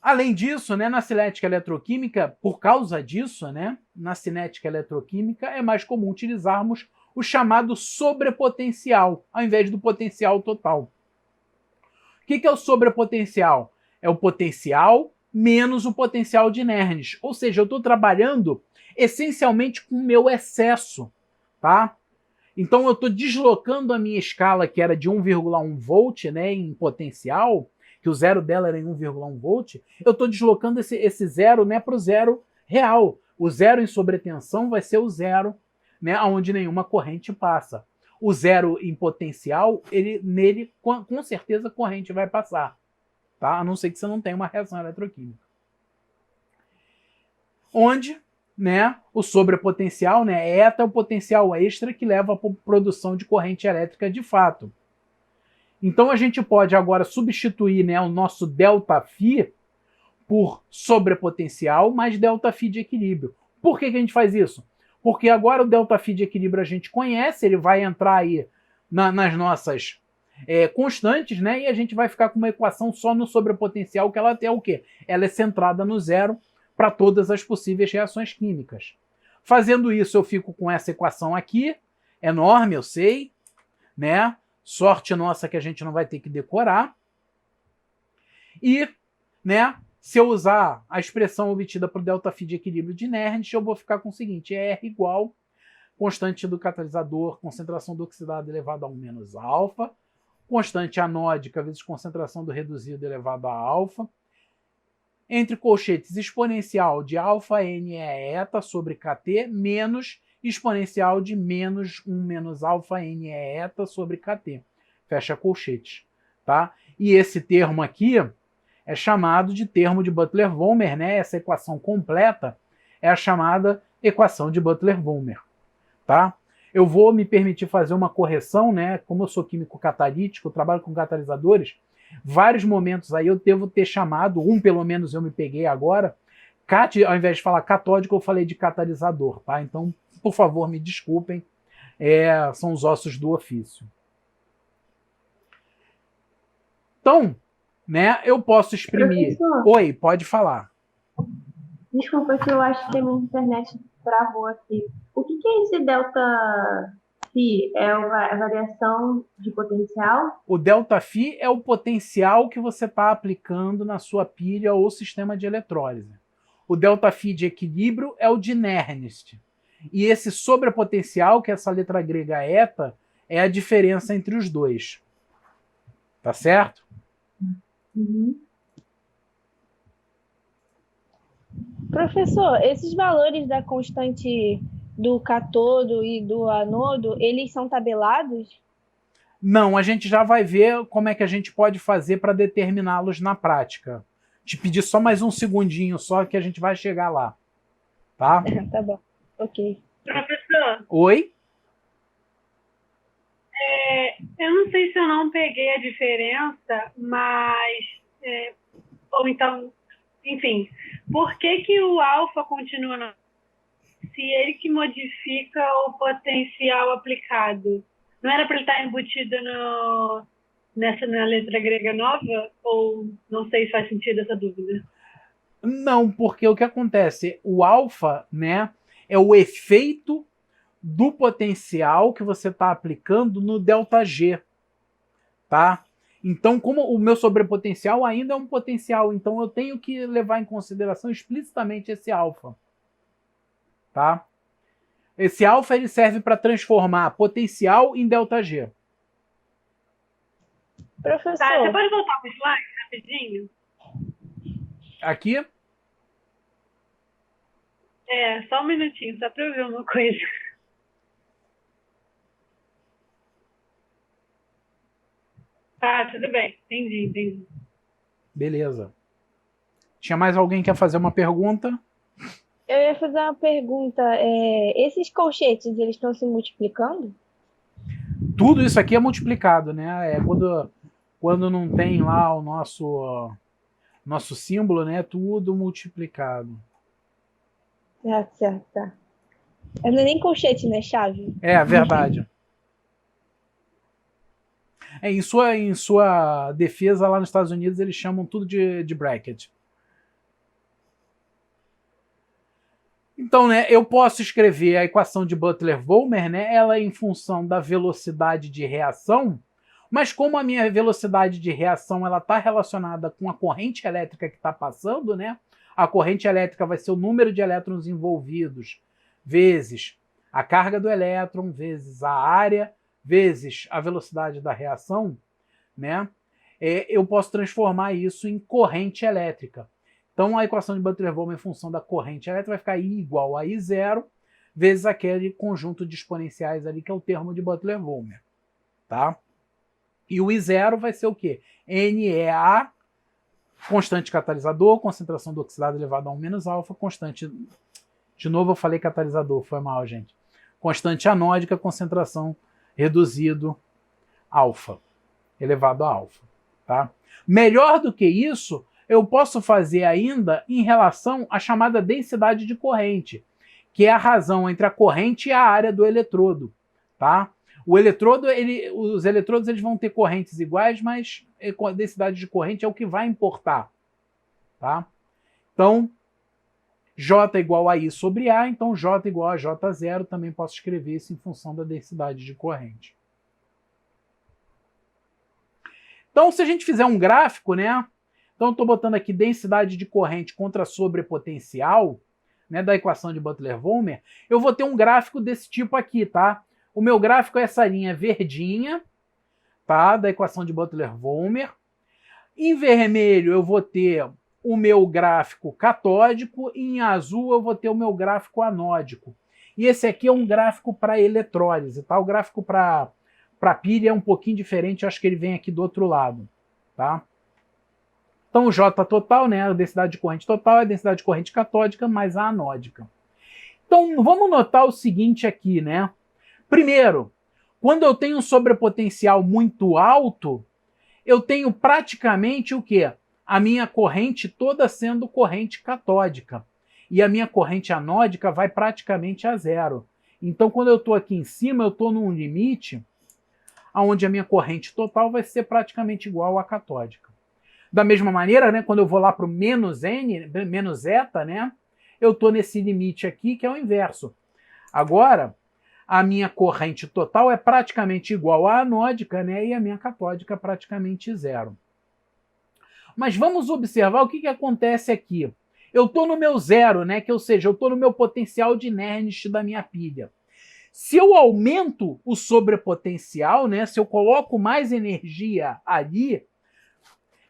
Além disso, né, na cinética eletroquímica, por causa disso, né, na cinética eletroquímica é mais comum utilizarmos o chamado sobrepotencial, ao invés do potencial total. O que é o sobrepotencial? É o potencial menos o potencial de Nernst. Ou seja, eu estou trabalhando essencialmente com o meu excesso. Tá? Então eu estou deslocando a minha escala, que era de 1,1 volt, né, em potencial, que o zero dela era em 1,1 volt, eu estou deslocando esse zero, né, para o zero real. O zero em sobretensão vai ser o zero, né, onde nenhuma corrente passa. O zero em potencial, nele com certeza corrente vai passar. Tá? A não ser que você não tenha uma reação eletroquímica. Onde, né, o sobrepotencial, né, eta é o potencial extra que leva à produção de corrente elétrica de fato. Então a gente pode agora substituir, né, o nosso ΔΦ por sobrepotencial mais ΔΦ de equilíbrio. Por que a gente faz isso? Porque agora o ΔΦ de equilíbrio a gente conhece, ele vai entrar aí nas nossas constantes, né, e a gente vai ficar com uma equação só no sobrepotencial, que ela é o quê? Ela é centrada no zero para todas as possíveis reações químicas. Fazendo isso, eu fico com essa equação aqui, enorme, eu sei, né? Sorte nossa que a gente não vai ter que decorar. E, né, se eu usar a expressão obtida por ΔΦ de equilíbrio de Nernst, eu vou ficar com o seguinte: R igual constante do catalisador, concentração do oxidado elevado a 1 menos alfa, constante anódica vezes concentração do reduzido elevado a alfa, entre colchetes exponencial de alfa n eta sobre kT menos exponencial de menos 1 menos alfa n eta sobre kT. Fecha colchetes. Tá? E esse termo aqui é chamado de termo de Butler-Volmer, né? Essa equação completa é a chamada equação de Butler-Volmer. Tá? Eu vou me permitir fazer uma correção, né? Como eu sou químico catalítico, trabalho com catalisadores, vários momentos aí eu devo ter chamado, pelo menos eu me peguei agora, ao invés de falar catódico, eu falei de catalisador, tá? Então, por favor, me desculpem, são os ossos do ofício. Então, né, eu posso exprimir... Professor? Oi, pode falar. Desculpa que eu acho que a minha internet travou aqui. O que é esse ΔΦ? É a variação de potencial? O ΔΦ é o potencial que você está aplicando na sua pilha ou sistema de eletrólise. O ΔΦ de equilíbrio é o de Nernst. E esse sobrepotencial, que é essa letra grega eta, é a diferença entre os dois. Tá certo? Uhum. Professor, esses valores da constante do cátodo e do anodo, eles são tabelados? Não, a gente já vai ver como é que a gente pode fazer para determiná-los na prática. Te pedir só mais um segundinho, só que a gente vai chegar lá. Tá? Tá bom. Ok. Professor, Oi? eu não sei se eu não peguei a diferença, mas... ou então, enfim, por que o alfa continua na... se ele que modifica o potencial aplicado? Não era para ele estar embutido na letra grega nova? Ou não sei se faz sentido essa dúvida? Não, porque o que acontece? O alfa, né, é o efeito do potencial que você está aplicando no ΔG. Tá? Então, como o meu sobrepotencial ainda é um potencial, então eu tenho que levar em consideração explicitamente esse alfa. Tá? Esse alfa ele serve para transformar potencial em ΔG. Professor, Tá, você pode voltar para o slide rapidinho? Aqui? Só um minutinho, só para eu ver uma coisa. Tá, tudo bem. Entendi. Beleza. Tinha mais alguém que quer fazer uma pergunta? eu ia fazer uma pergunta. Esses colchetes, eles estão se multiplicando? Tudo isso aqui é multiplicado, né? Quando não tem lá o nosso símbolo, né? Tudo multiplicado. Certo, tá. Não é nem colchete, né? Chave. É verdade. Em sua defesa lá nos Estados Unidos, eles chamam tudo de bracket. Então, né, eu posso escrever a equação de Butler-Volmer, né, ela é em função da velocidade de reação, mas como a minha velocidade de reação está relacionada com a corrente elétrica que está passando, né, a corrente elétrica vai ser o número de elétrons envolvidos vezes a carga do elétron, vezes a área, vezes a velocidade da reação, né, eu posso transformar isso em corrente elétrica. Então, a equação de Butler-Volmer em função da corrente elétrica vai ficar I igual a I0 vezes aquele conjunto de exponenciais ali que é o termo de Butler-Volmer. Tá? E o I0 vai ser o quê? NEA, constante catalisador, concentração do oxidado elevado a 1 menos alfa, constante... De novo eu falei catalisador, foi mal, gente. Constante anódica, concentração reduzido alfa, elevado a alfa. Tá? Melhor do que isso, eu posso fazer ainda em relação à chamada densidade de corrente, que é a razão entre a corrente e a área do eletrodo. Tá? O eletrodo, os eletrodos eles vão ter correntes iguais, mas a densidade de corrente é o que vai importar. Tá? Então, J igual a I sobre A, então J igual a J0, também posso escrever isso em função da densidade de corrente. Então, se a gente fizer um gráfico, né? Então, estou botando aqui densidade de corrente contra sobrepotencial, né, da equação de Butler-Volmer, eu vou ter um gráfico desse tipo aqui, tá? O meu gráfico é essa linha verdinha, tá? Da equação de Butler-Volmer. Em vermelho, eu vou ter o meu gráfico catódico, e em azul eu vou ter o meu gráfico anódico. E esse aqui é um gráfico para eletrólise, tá? O gráfico para pilha é um pouquinho diferente, eu acho que ele vem aqui do outro lado, tá? Então o J total, né, a densidade de corrente total é a densidade de corrente catódica mais a anódica. Então vamos notar o seguinte aqui, né? Primeiro, quando eu tenho um sobrepotencial muito alto, eu tenho praticamente o quê? A minha corrente toda sendo corrente catódica. E a minha corrente anódica vai praticamente a zero. Então quando eu estou aqui em cima, eu estou num limite onde a minha corrente total vai ser praticamente igual à catódica. Da mesma maneira, né, quando eu vou lá para o menos N, menos eta, né, eu estou nesse limite aqui, que é o inverso. Agora, a minha corrente total é praticamente igual à anódica, né, e a minha catódica praticamente zero. Mas vamos observar o que acontece aqui. Eu estou no meu zero, né, ou seja, eu estou no meu potencial de Nernst da minha pilha. Se eu aumento o sobrepotencial, né, se eu coloco mais energia ali,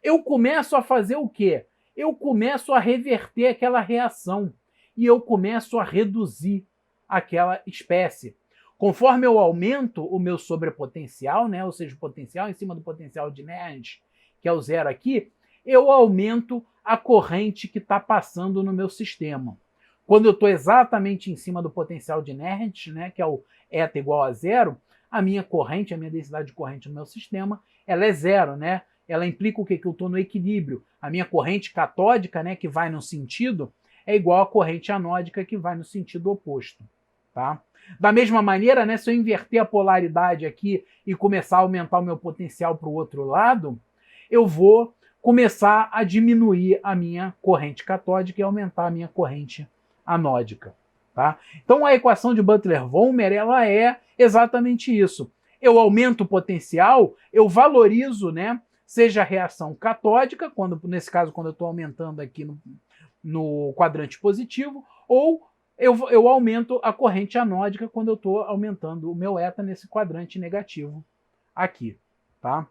eu começo a fazer o quê? Eu começo a reverter aquela reação e eu começo a reduzir aquela espécie. Conforme eu aumento o meu sobrepotencial, né, ou seja, o potencial em cima do potencial de Nernst, que é o zero aqui, eu aumento a corrente que está passando no meu sistema. Quando eu estou exatamente em cima do potencial de Nernst, né, que é o eta igual a zero, a minha corrente, a minha densidade de corrente no meu sistema, ela é zero, né? Ela implica o quê? Que eu estou no equilíbrio. A minha corrente catódica, né, que vai no sentido, é igual à corrente anódica que vai no sentido oposto. Tá? Da mesma maneira, né, se eu inverter a polaridade aqui e começar a aumentar o meu potencial para o outro lado, eu vou começar a diminuir a minha corrente catódica e aumentar a minha corrente anódica. Tá? Então a equação de Butler-Volmer ela é exatamente isso. Eu aumento o potencial, eu valorizo, né, seja a reação catódica, nesse caso quando eu estou aumentando aqui no quadrante positivo, ou eu aumento a corrente anódica quando eu estou aumentando o meu eta nesse quadrante negativo aqui. Tá?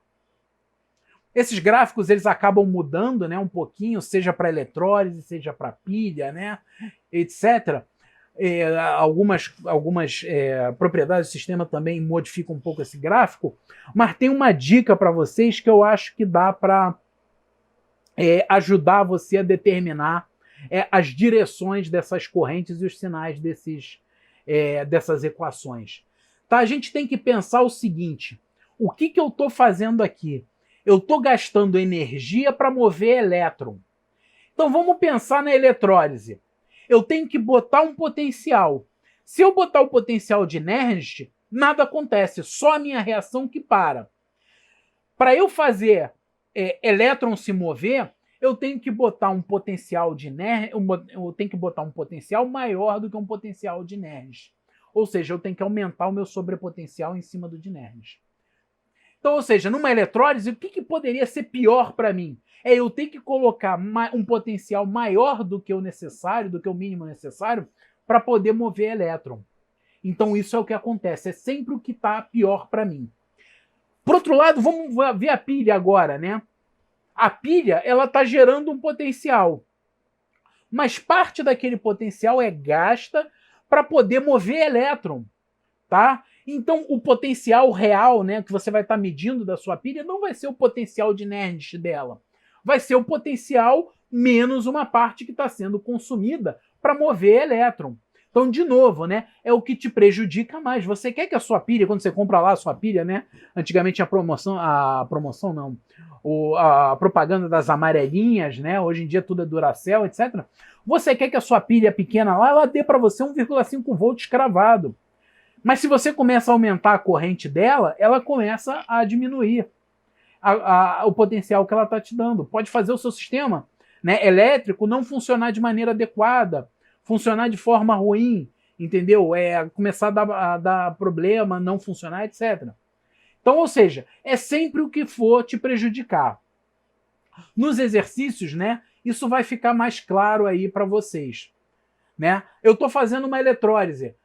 Esses gráficos eles acabam mudando, né, um pouquinho, seja para eletrólise, seja para pilha, né, etc. Algumas propriedades do sistema também modificam um pouco esse gráfico, mas tem uma dica para vocês que eu acho que dá para ajudar você a determinar as direções dessas correntes e os sinais dessas equações. Tá? A gente tem que pensar o seguinte, o que eu estou fazendo aqui? Eu estou gastando energia para mover elétron. Então vamos pensar na eletrólise. Eu tenho que botar um potencial. Se eu botar o potencial de Nernst, nada acontece, só a minha reação que para. Para eu fazer elétron se mover, eu tenho que botar um potencial de Nernst, eu tenho que botar um potencial maior do que um potencial de Nernst. Ou seja, eu tenho que aumentar o meu sobrepotencial em cima do de Nernst. Então, ou seja, numa eletrólise, o que poderia ser pior para mim? Eu ter que colocar um potencial maior do que o necessário, do que o mínimo necessário, para poder mover elétron. Então isso é o que acontece, é sempre o que está pior para mim. Por outro lado, vamos ver a pilha agora, né? A pilha, ela está gerando um potencial, mas parte daquele potencial é gasta para poder mover elétron, tá? Então, o potencial real, né, que você vai estar medindo da sua pilha não vai ser o potencial de Nernst dela. Vai ser o potencial menos uma parte que está sendo consumida para mover elétron. Então, de novo, né, é o que te prejudica mais. Você quer que a sua pilha, quando você compra lá a sua pilha, né, antigamente a propaganda das amarelinhas, né, hoje em dia tudo é Duracell, etc. Você quer que a sua pilha pequena lá, ela dê para você 1,5 volts cravado. Mas se você começa a aumentar a corrente dela, ela começa a diminuir o potencial que ela está te dando. Pode fazer o seu sistema, né, elétrico não funcionar de maneira adequada, funcionar de forma ruim, entendeu? Começar a dar problema, não funcionar, etc. Então, ou seja, é sempre o que for te prejudicar. Nos exercícios, né, isso vai ficar mais claro aí para vocês. Né? Eu estou fazendo uma eletrólise.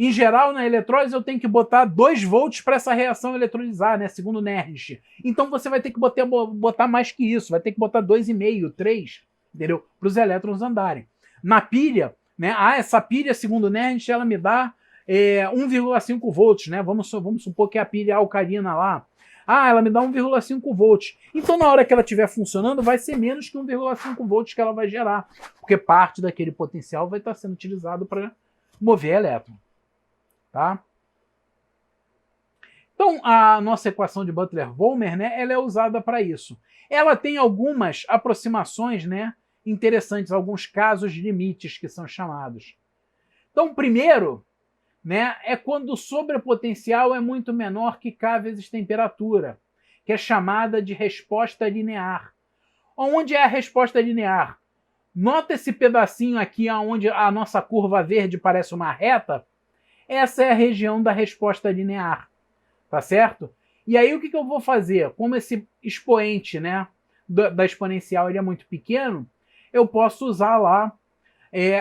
Em geral, na eletrólise eu tenho que botar 2 volts para essa reação eletrolizar, né? Segundo Nernst. Então você vai ter que botar mais que isso, vai ter que botar 2,5, 3, entendeu? Para os elétrons andarem. Na pilha, né? Essa pilha, segundo Nernst, ela me dá 1,5 volts, né? Vamos supor que é a pilha alcalina lá. Ela me dá 1,5 volts. Então, na hora que ela estiver funcionando, vai ser menos que 1,5 volts que ela vai gerar, porque parte daquele potencial vai estar sendo utilizado para mover elétron. Tá? Então, a nossa equação de Butler-Volmer, né, ela é usada para isso. Ela tem algumas aproximações, né, interessantes, alguns casos limites que são chamados. Então, primeiro, né, é quando o sobrepotencial é muito menor que K vezes temperatura, que é chamada de resposta linear. Onde é a resposta linear? Nota esse pedacinho aqui onde a nossa curva verde parece uma reta? Essa é a região da resposta linear, tá certo? E aí o que eu vou fazer? Como esse expoente, né, da exponencial ele é muito pequeno, eu posso usar lá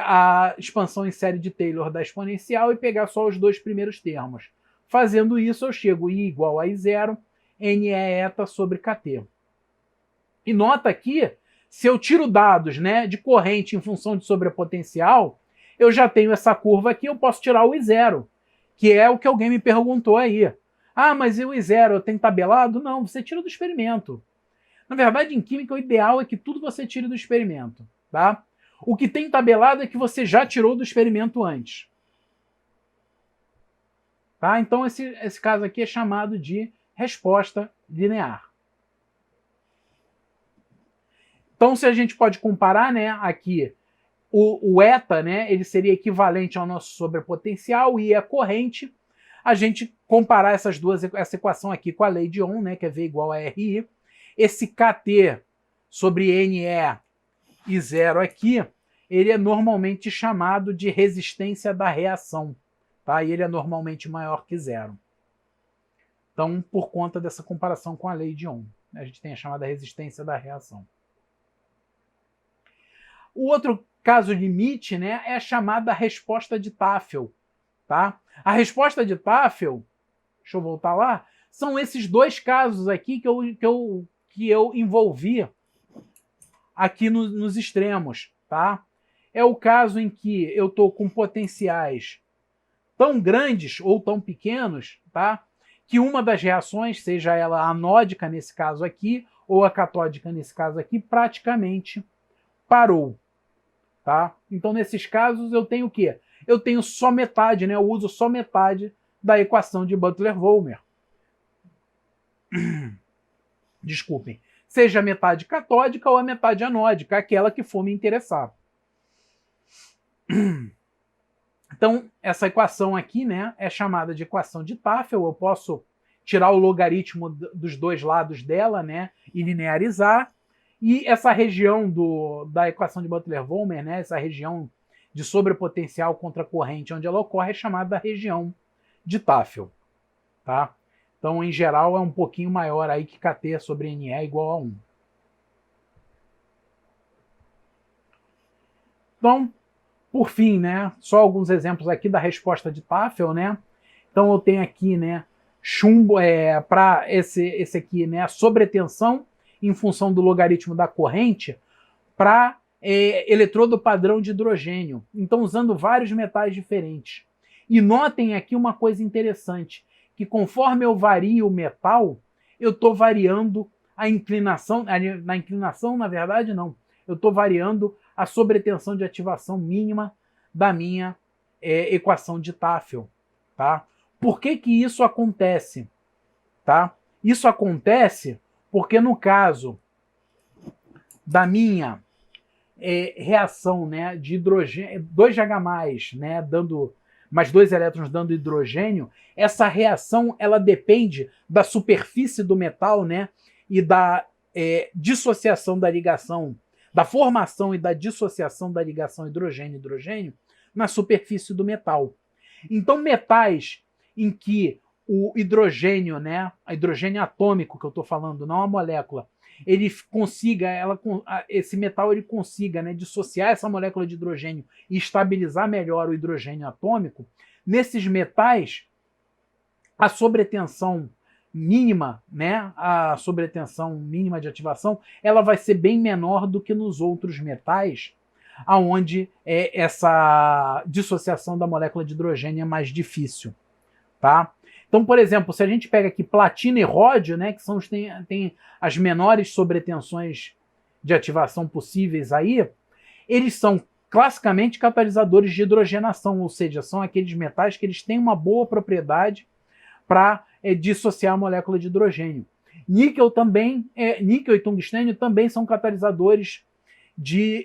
a expansão em série de Taylor da exponencial e pegar só os 2 primeiros termos. Fazendo isso, eu chego I igual a I0, N é eta sobre KT. E nota aqui, se eu tiro dados, né, de corrente em função de sobrepotencial, eu já tenho essa curva aqui, eu posso tirar o I0, que é o que alguém me perguntou aí. Ah, mas e o I0 tem tabelado? Não, você tira do experimento. Na verdade, em química, o ideal é que tudo você tire do experimento, tá? O que tem tabelado é que você já tirou do experimento antes. Tá? Então, esse caso aqui é chamado de resposta linear. Então, se a gente pode comparar, né, aqui, o eta, né, ele seria equivalente ao nosso sobrepotencial, e a corrente, a gente comparar essa equação aqui com a lei de Ohm, né, que é V igual a RI, esse KT sobre NE e 0 aqui, ele é normalmente chamado de resistência da reação, tá? E ele é normalmente maior que 0. Então, por conta dessa comparação com a lei de Ohm, a gente tem a chamada resistência da reação. O outro caso limite, né, é a chamada resposta de Tafel, tá? A resposta de Tafel, deixa eu voltar lá, são esses dois casos aqui que eu envolvi aqui nos extremos, tá? É o caso em que eu estou com potenciais tão grandes ou tão pequenos, tá? Que uma das reações, seja ela anódica nesse caso aqui, ou a catódica nesse caso aqui, praticamente parou, tá? Então, nesses casos, eu tenho o quê? Eu tenho só metade, né? Eu uso só metade da equação de Butler-Volmer. Desculpem. Seja a metade catódica ou a metade anódica, aquela que for me interessar. Então, essa equação aqui, né, é chamada de equação de Tafel. Eu posso tirar o logaritmo dos dois lados dela, né, e linearizar. E essa região da equação de Butler-Volmer, né, essa região de sobrepotencial contra corrente onde ela ocorre, é chamada região de Tafel. Tá? Então, em geral, é um pouquinho maior aí que KT sobre NE é igual a 1. Então, por fim, né, só alguns exemplos aqui da resposta de Tafel, né? Então, eu tenho aqui, né, chumbo, para esse aqui, né, a sobretensão em função do logaritmo da corrente para eletrodo padrão de hidrogênio. Então, usando vários metais diferentes. E notem aqui uma coisa interessante, que conforme eu vario o metal, eu estou variando a inclinação, na inclinação, na verdade, não. Eu estou variando a sobretensão de ativação mínima da minha equação de Tafel. Tá? Por que isso acontece? Tá? Isso acontece porque no caso da minha reação, né, de hidrogênio, 2H+, né, dando mais 2 elétrons dando hidrogênio, essa reação ela depende da superfície do metal, né, e da dissociação da ligação, da formação e da dissociação da ligação hidrogênio-hidrogênio na superfície do metal. Então, metais em que o hidrogênio, né, a hidrogênio atômico que eu estou falando, não a molécula, ele consiga, esse metal ele consiga, né, dissociar essa molécula de hidrogênio e estabilizar melhor o hidrogênio atômico, nesses metais, a sobretensão mínima, né, a sobretensão mínima de ativação, ela vai ser bem menor do que nos outros metais, aonde essa dissociação da molécula de hidrogênio é mais difícil, tá? Então, por exemplo, se a gente pega aqui platina e ródio, né, que são tem as menores sobretensões de ativação possíveis aí, eles são classicamente catalisadores de hidrogenação, ou seja, são aqueles metais que eles têm uma boa propriedade para dissociar a molécula de hidrogênio. Níquel e tungstênio também são catalisadores de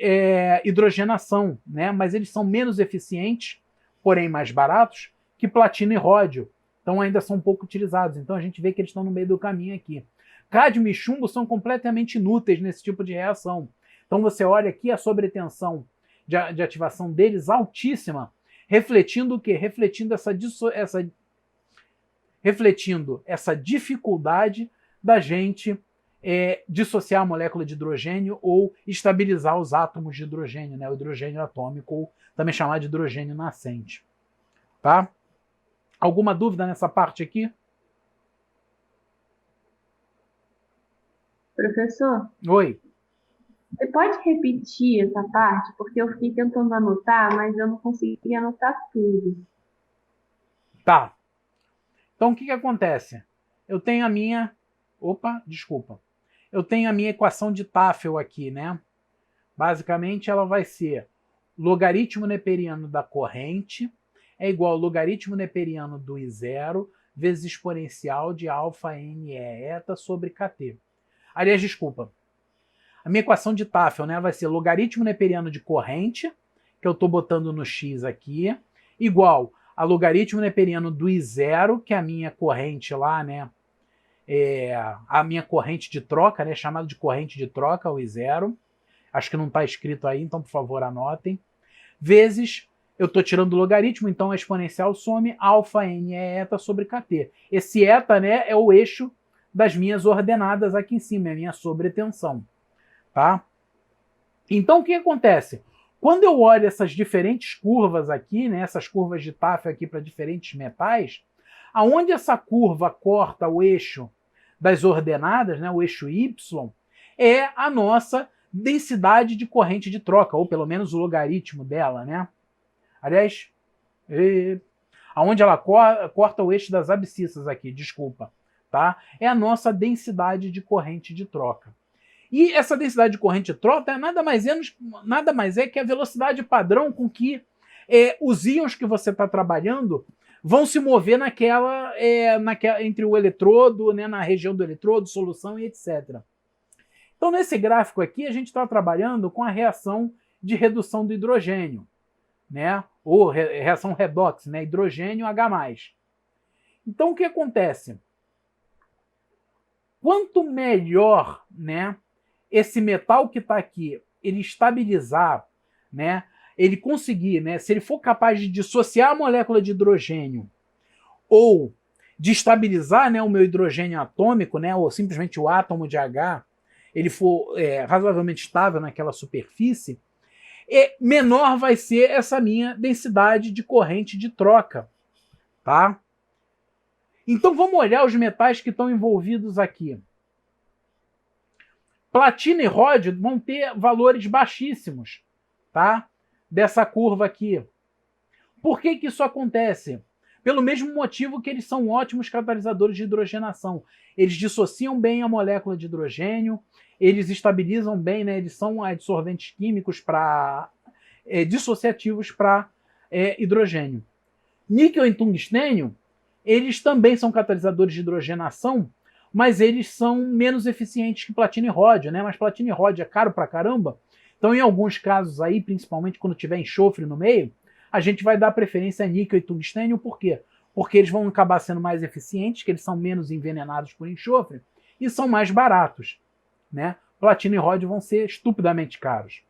hidrogenação, né, mas eles são menos eficientes, porém mais baratos, que platina e ródio. Então ainda são pouco utilizados. Então a gente vê que eles estão no meio do caminho aqui. Cádmio e chumbo são completamente inúteis nesse tipo de reação. Então você olha aqui a sobretensão de ativação deles altíssima, refletindo o quê? Refletindo essa dificuldade da gente dissociar a molécula de hidrogênio ou estabilizar os átomos de hidrogênio, né? O hidrogênio atômico, ou também chamado de hidrogênio nascente. Tá? Alguma dúvida nessa parte aqui? Professor, Oi. Você pode repetir essa parte? Porque eu fiquei tentando anotar, mas eu não consegui anotar tudo. Tá. Então, o que acontece? Eu tenho a minha... Opa, desculpa. Eu tenho a minha equação de Tafel aqui, né? Basicamente, ela vai ser logaritmo neperiano da corrente é igual ao logaritmo neperiano do I0 vezes exponencial de alfa n eta sobre kt. Aliás, desculpa. A minha equação de Tafel, né, vai ser logaritmo neperiano de corrente, que eu estou botando no x aqui, igual a logaritmo neperiano do I0, que é a minha corrente lá, né? A minha corrente de troca, né? Chamada de corrente de troca, o I0. Acho que não está escrito aí, então por favor anotem. Vezes, eu estou tirando o logaritmo, então a exponencial some alfa n eta sobre kt. Esse eta, né, é o eixo das minhas ordenadas aqui em cima, é a minha sobretensão. Tá? Então o que acontece? Quando eu olho essas diferentes curvas aqui, né, essas curvas de Tafel aqui para diferentes metais, aonde essa curva corta o eixo das ordenadas, né, o eixo y, é a nossa densidade de corrente de troca, ou pelo menos o logaritmo dela, né? Aliás, aonde ela corta o eixo das abscissas aqui, desculpa, tá? É a nossa densidade de corrente de troca. E essa densidade de corrente de troca nada mais é que a velocidade padrão com que os íons que você está trabalhando vão se mover naquela entre o eletrodo, né, na região do eletrodo, solução e etc. Então, nesse gráfico aqui, a gente está trabalhando com a reação de redução do hidrogênio, né? Ou reação redox, né? Hidrogênio H+. Então, o que acontece? Quanto melhor, né, esse metal que está aqui, ele estabilizar, né, ele conseguir, né, se ele for capaz de dissociar a molécula de hidrogênio ou de estabilizar, né, o meu hidrogênio atômico, né, ou simplesmente o átomo de H, ele for razoavelmente estável naquela superfície, menor vai ser essa minha densidade de corrente de troca. Tá? Então vamos olhar os metais que estão envolvidos aqui. Platina e ródio vão ter valores baixíssimos, tá? Dessa curva aqui. Por que isso acontece? Pelo mesmo motivo que eles são ótimos catalisadores de hidrogenação. Eles dissociam bem a molécula de hidrogênio, eles estabilizam bem, né? Eles são adsorventes químicos dissociativos para hidrogênio. Níquel e tungstênio, eles também são catalisadores de hidrogenação, mas eles são menos eficientes que platina e ródio, né? Mas platina e ródio é caro pra caramba, então em alguns casos aí, principalmente quando tiver enxofre no meio, a gente vai dar preferência a níquel e tungstênio. Por quê? Porque eles vão acabar sendo mais eficientes, que eles são menos envenenados por enxofre e são mais baratos, né? Platina e ródio vão ser estupidamente caros.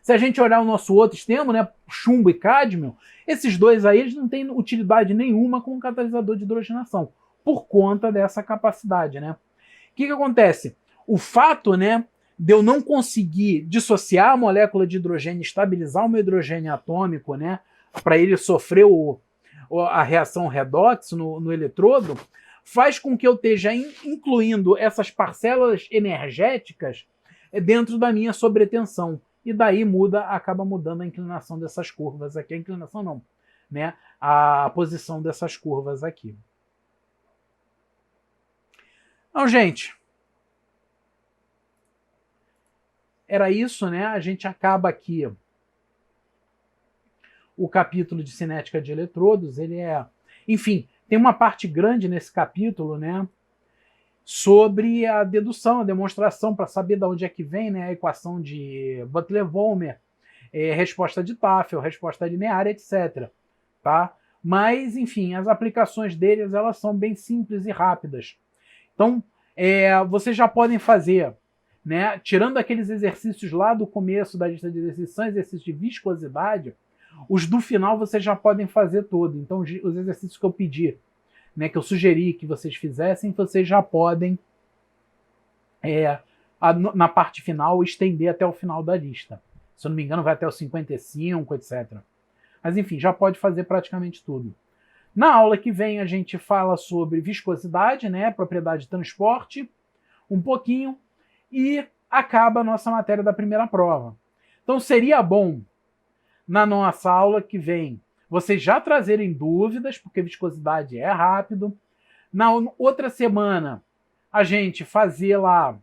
Se a gente olhar o nosso outro extremo, né, chumbo e cádmio, esses dois aí eles não têm utilidade nenhuma como catalisador de hidrogenação, por conta dessa capacidade, né? O que acontece? O fato, né, de eu não conseguir dissociar a molécula de hidrogênio, estabilizar o meu hidrogênio atômico, né, para ele sofrer a reação redox no eletrodo, faz com que eu esteja incluindo essas parcelas energéticas dentro da minha sobretensão. E daí acaba mudando a inclinação dessas curvas aqui. A inclinação não, né? A posição dessas curvas aqui. Então, gente, era isso, né? A gente acaba aqui o capítulo de cinética de eletrodos. Ele enfim, tem uma parte grande nesse capítulo, né? Sobre a dedução, a demonstração, para saber de onde é que vem, né? A equação de Butler-Volmer, resposta de Tafel, resposta linear, etc. Tá? Mas, enfim, as aplicações deles elas são bem simples e rápidas. Então, vocês já podem fazer, né, tirando aqueles exercícios lá do começo da lista de exercícios, são exercícios de viscosidade, os do final vocês já podem fazer todo. Então, os exercícios que eu pedi, né, que eu sugeri que vocês fizessem, vocês já podem, na parte final, estender até o final da lista. Se eu não me engano, vai até o 55, etc. Mas, enfim, já pode fazer praticamente tudo. Na aula que vem, a gente fala sobre viscosidade, né, propriedade de transporte, um pouquinho, e acaba a nossa matéria da primeira prova. Então seria bom, na nossa aula que vem, vocês já trazerem dúvidas, porque viscosidade é rápido. Na outra semana, a gente fazer lá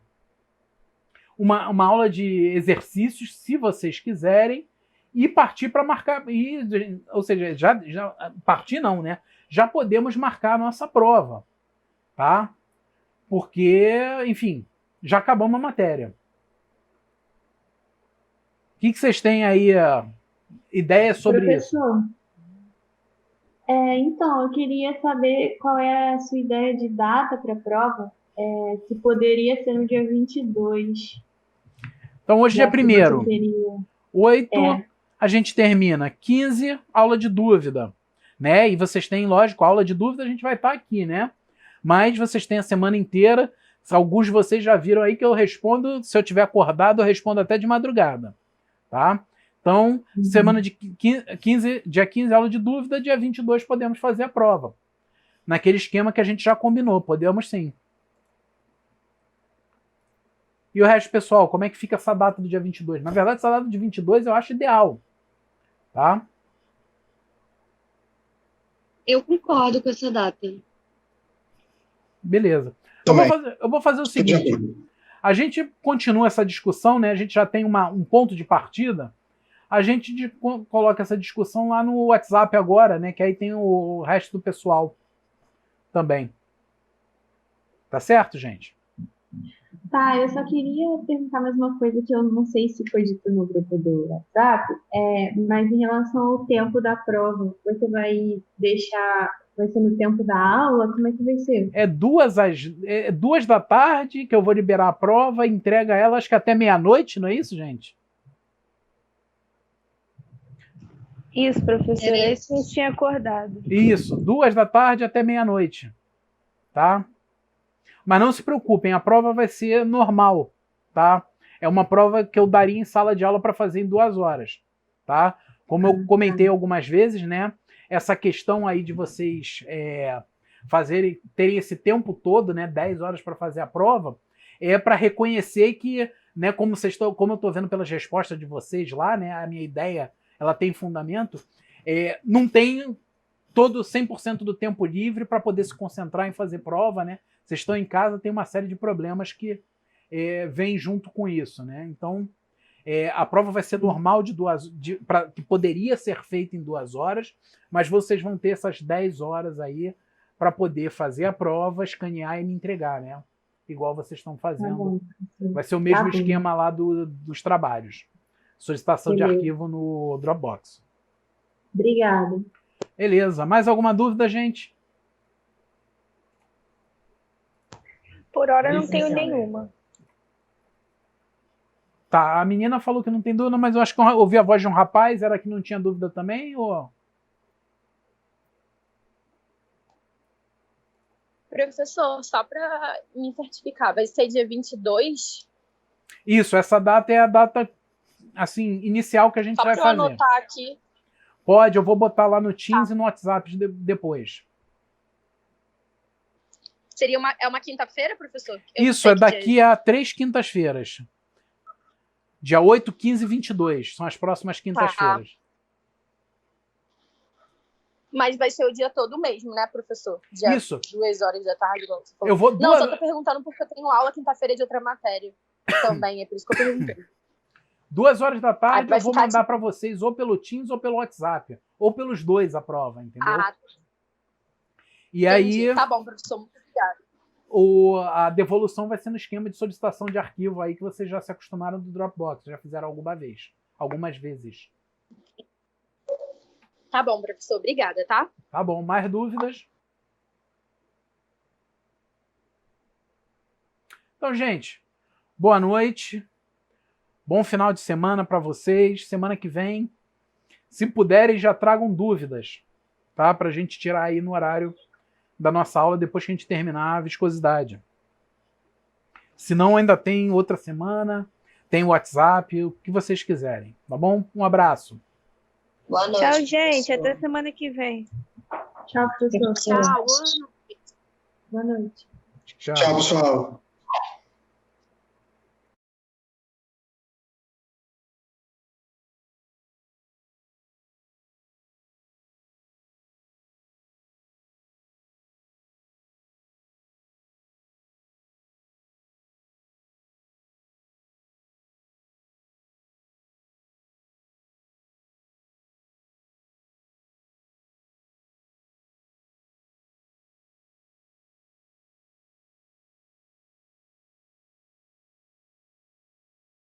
uma aula de exercícios, se vocês quiserem, e partir para marcar. Ou seja, partir não, né? Já podemos marcar a nossa prova, tá? Porque, enfim, já acabamos a matéria. O que vocês têm aí, ideias sobre isso? Professor, então, eu queria saber qual é a sua ideia de data para a prova, se poderia ser no dia 22. Então, hoje é já que você 1º. teria... 8, a gente termina. 15, aula de dúvida. Né? E vocês têm, lógico, aula de dúvida, a gente vai estar aqui, né? Mas vocês têm a semana inteira. Alguns de vocês já viram aí que eu respondo, se eu tiver acordado, eu respondo até de madrugada. Tá? Então, semana de 15, dia 15, aula de dúvida, dia 22 podemos fazer a prova. Naquele esquema que a gente já combinou, podemos sim. E o resto, pessoal, como é que fica essa data do dia 22? Na verdade, essa data de 22 eu acho ideal. Tá? Eu concordo com essa data. Beleza. Eu vou fazer o seguinte. A gente continua essa discussão, né? A gente já tem um ponto de partida. A gente coloca essa discussão lá no WhatsApp agora, né? Que aí tem o resto do pessoal também. Tá certo, gente? Tá, eu só queria perguntar mais uma coisa que eu não sei se foi dito no grupo do WhatsApp, mas em relação ao tempo da prova, você vai ser no tempo da aula? Como é que vai ser? É 2 da tarde que eu vou liberar a prova, entrega ela acho que até meia-noite, não é isso, gente? Isso, professor, é isso que eu tinha acordado. Isso, 2 da tarde até meia-noite, tá? Mas não se preocupem, a prova vai ser normal, tá? É uma prova que eu daria em sala de aula para fazer em 2 horas, tá? Como eu comentei algumas vezes, né? Essa questão aí de vocês terem esse tempo todo, né? 10 horas para fazer a prova, é para reconhecer que, né? Como eu estou vendo pelas respostas de vocês lá, né? A minha ideia, ela tem fundamento. Não tem todo 100% do tempo livre para poder se concentrar em fazer prova, né? Vocês estão em casa, tem uma série de problemas que vêm junto com isso, né? Então, a prova vai ser normal que poderia ser feita em 2 horas, mas vocês vão ter essas 10 horas aí para poder fazer a prova, escanear e me entregar, né? Igual vocês estão fazendo. Vai ser o mesmo esquema lá dos trabalhos. Solicitação de arquivo no Dropbox. Obrigada. Beleza. Mais alguma dúvida, gente? Por hora não tenho nenhuma. Tá, a menina falou que não tem dúvida, mas eu acho que eu ouvi a voz de um rapaz, era que não tinha dúvida também, ou... Professor, só para me certificar, vai ser dia 22? Isso, essa data é a data, assim, inicial que a gente vai fazer. Só para eu anotar aqui. Pode, eu vou botar lá no Teams e no WhatsApp depois. Seria uma quinta-feira, professor? Isso, é daqui a 3 quintas-feiras. Dia 8, 15 e 22. São as próximas quintas-feiras. Mas vai ser o dia todo mesmo, né, professor? Dia Isso. 2 horas da tarde, igual você falou. Eu vou Não, só tô perguntando porque eu tenho aula quinta-feira de outra matéria também. É por isso que eu perguntei. 2 horas da tarde eu vou mandar ficar para vocês ou pelo Teams ou pelo WhatsApp. Ou pelos dois a prova, entendeu? E entendi. aí... Tá bom, professor. Muito obrigada. A devolução vai ser no esquema de solicitação de arquivo aí que vocês já se acostumaram do Dropbox, já fizeram algumas vezes. Tá bom, professor. Obrigada, tá? Tá bom. Mais dúvidas? Então, gente, boa noite. Bom final de semana para vocês. Semana que vem, se puderem, já tragam dúvidas, tá? Pra gente tirar aí no horário da nossa aula depois que a gente terminar a viscosidade. Se não, ainda tem outra semana, tem o WhatsApp, o que vocês quiserem, tá bom? Um abraço. Boa noite. Tchau, gente. professor. Até semana que vem. Tchau, professor. Tchau. Boa noite. Tchau, pessoal.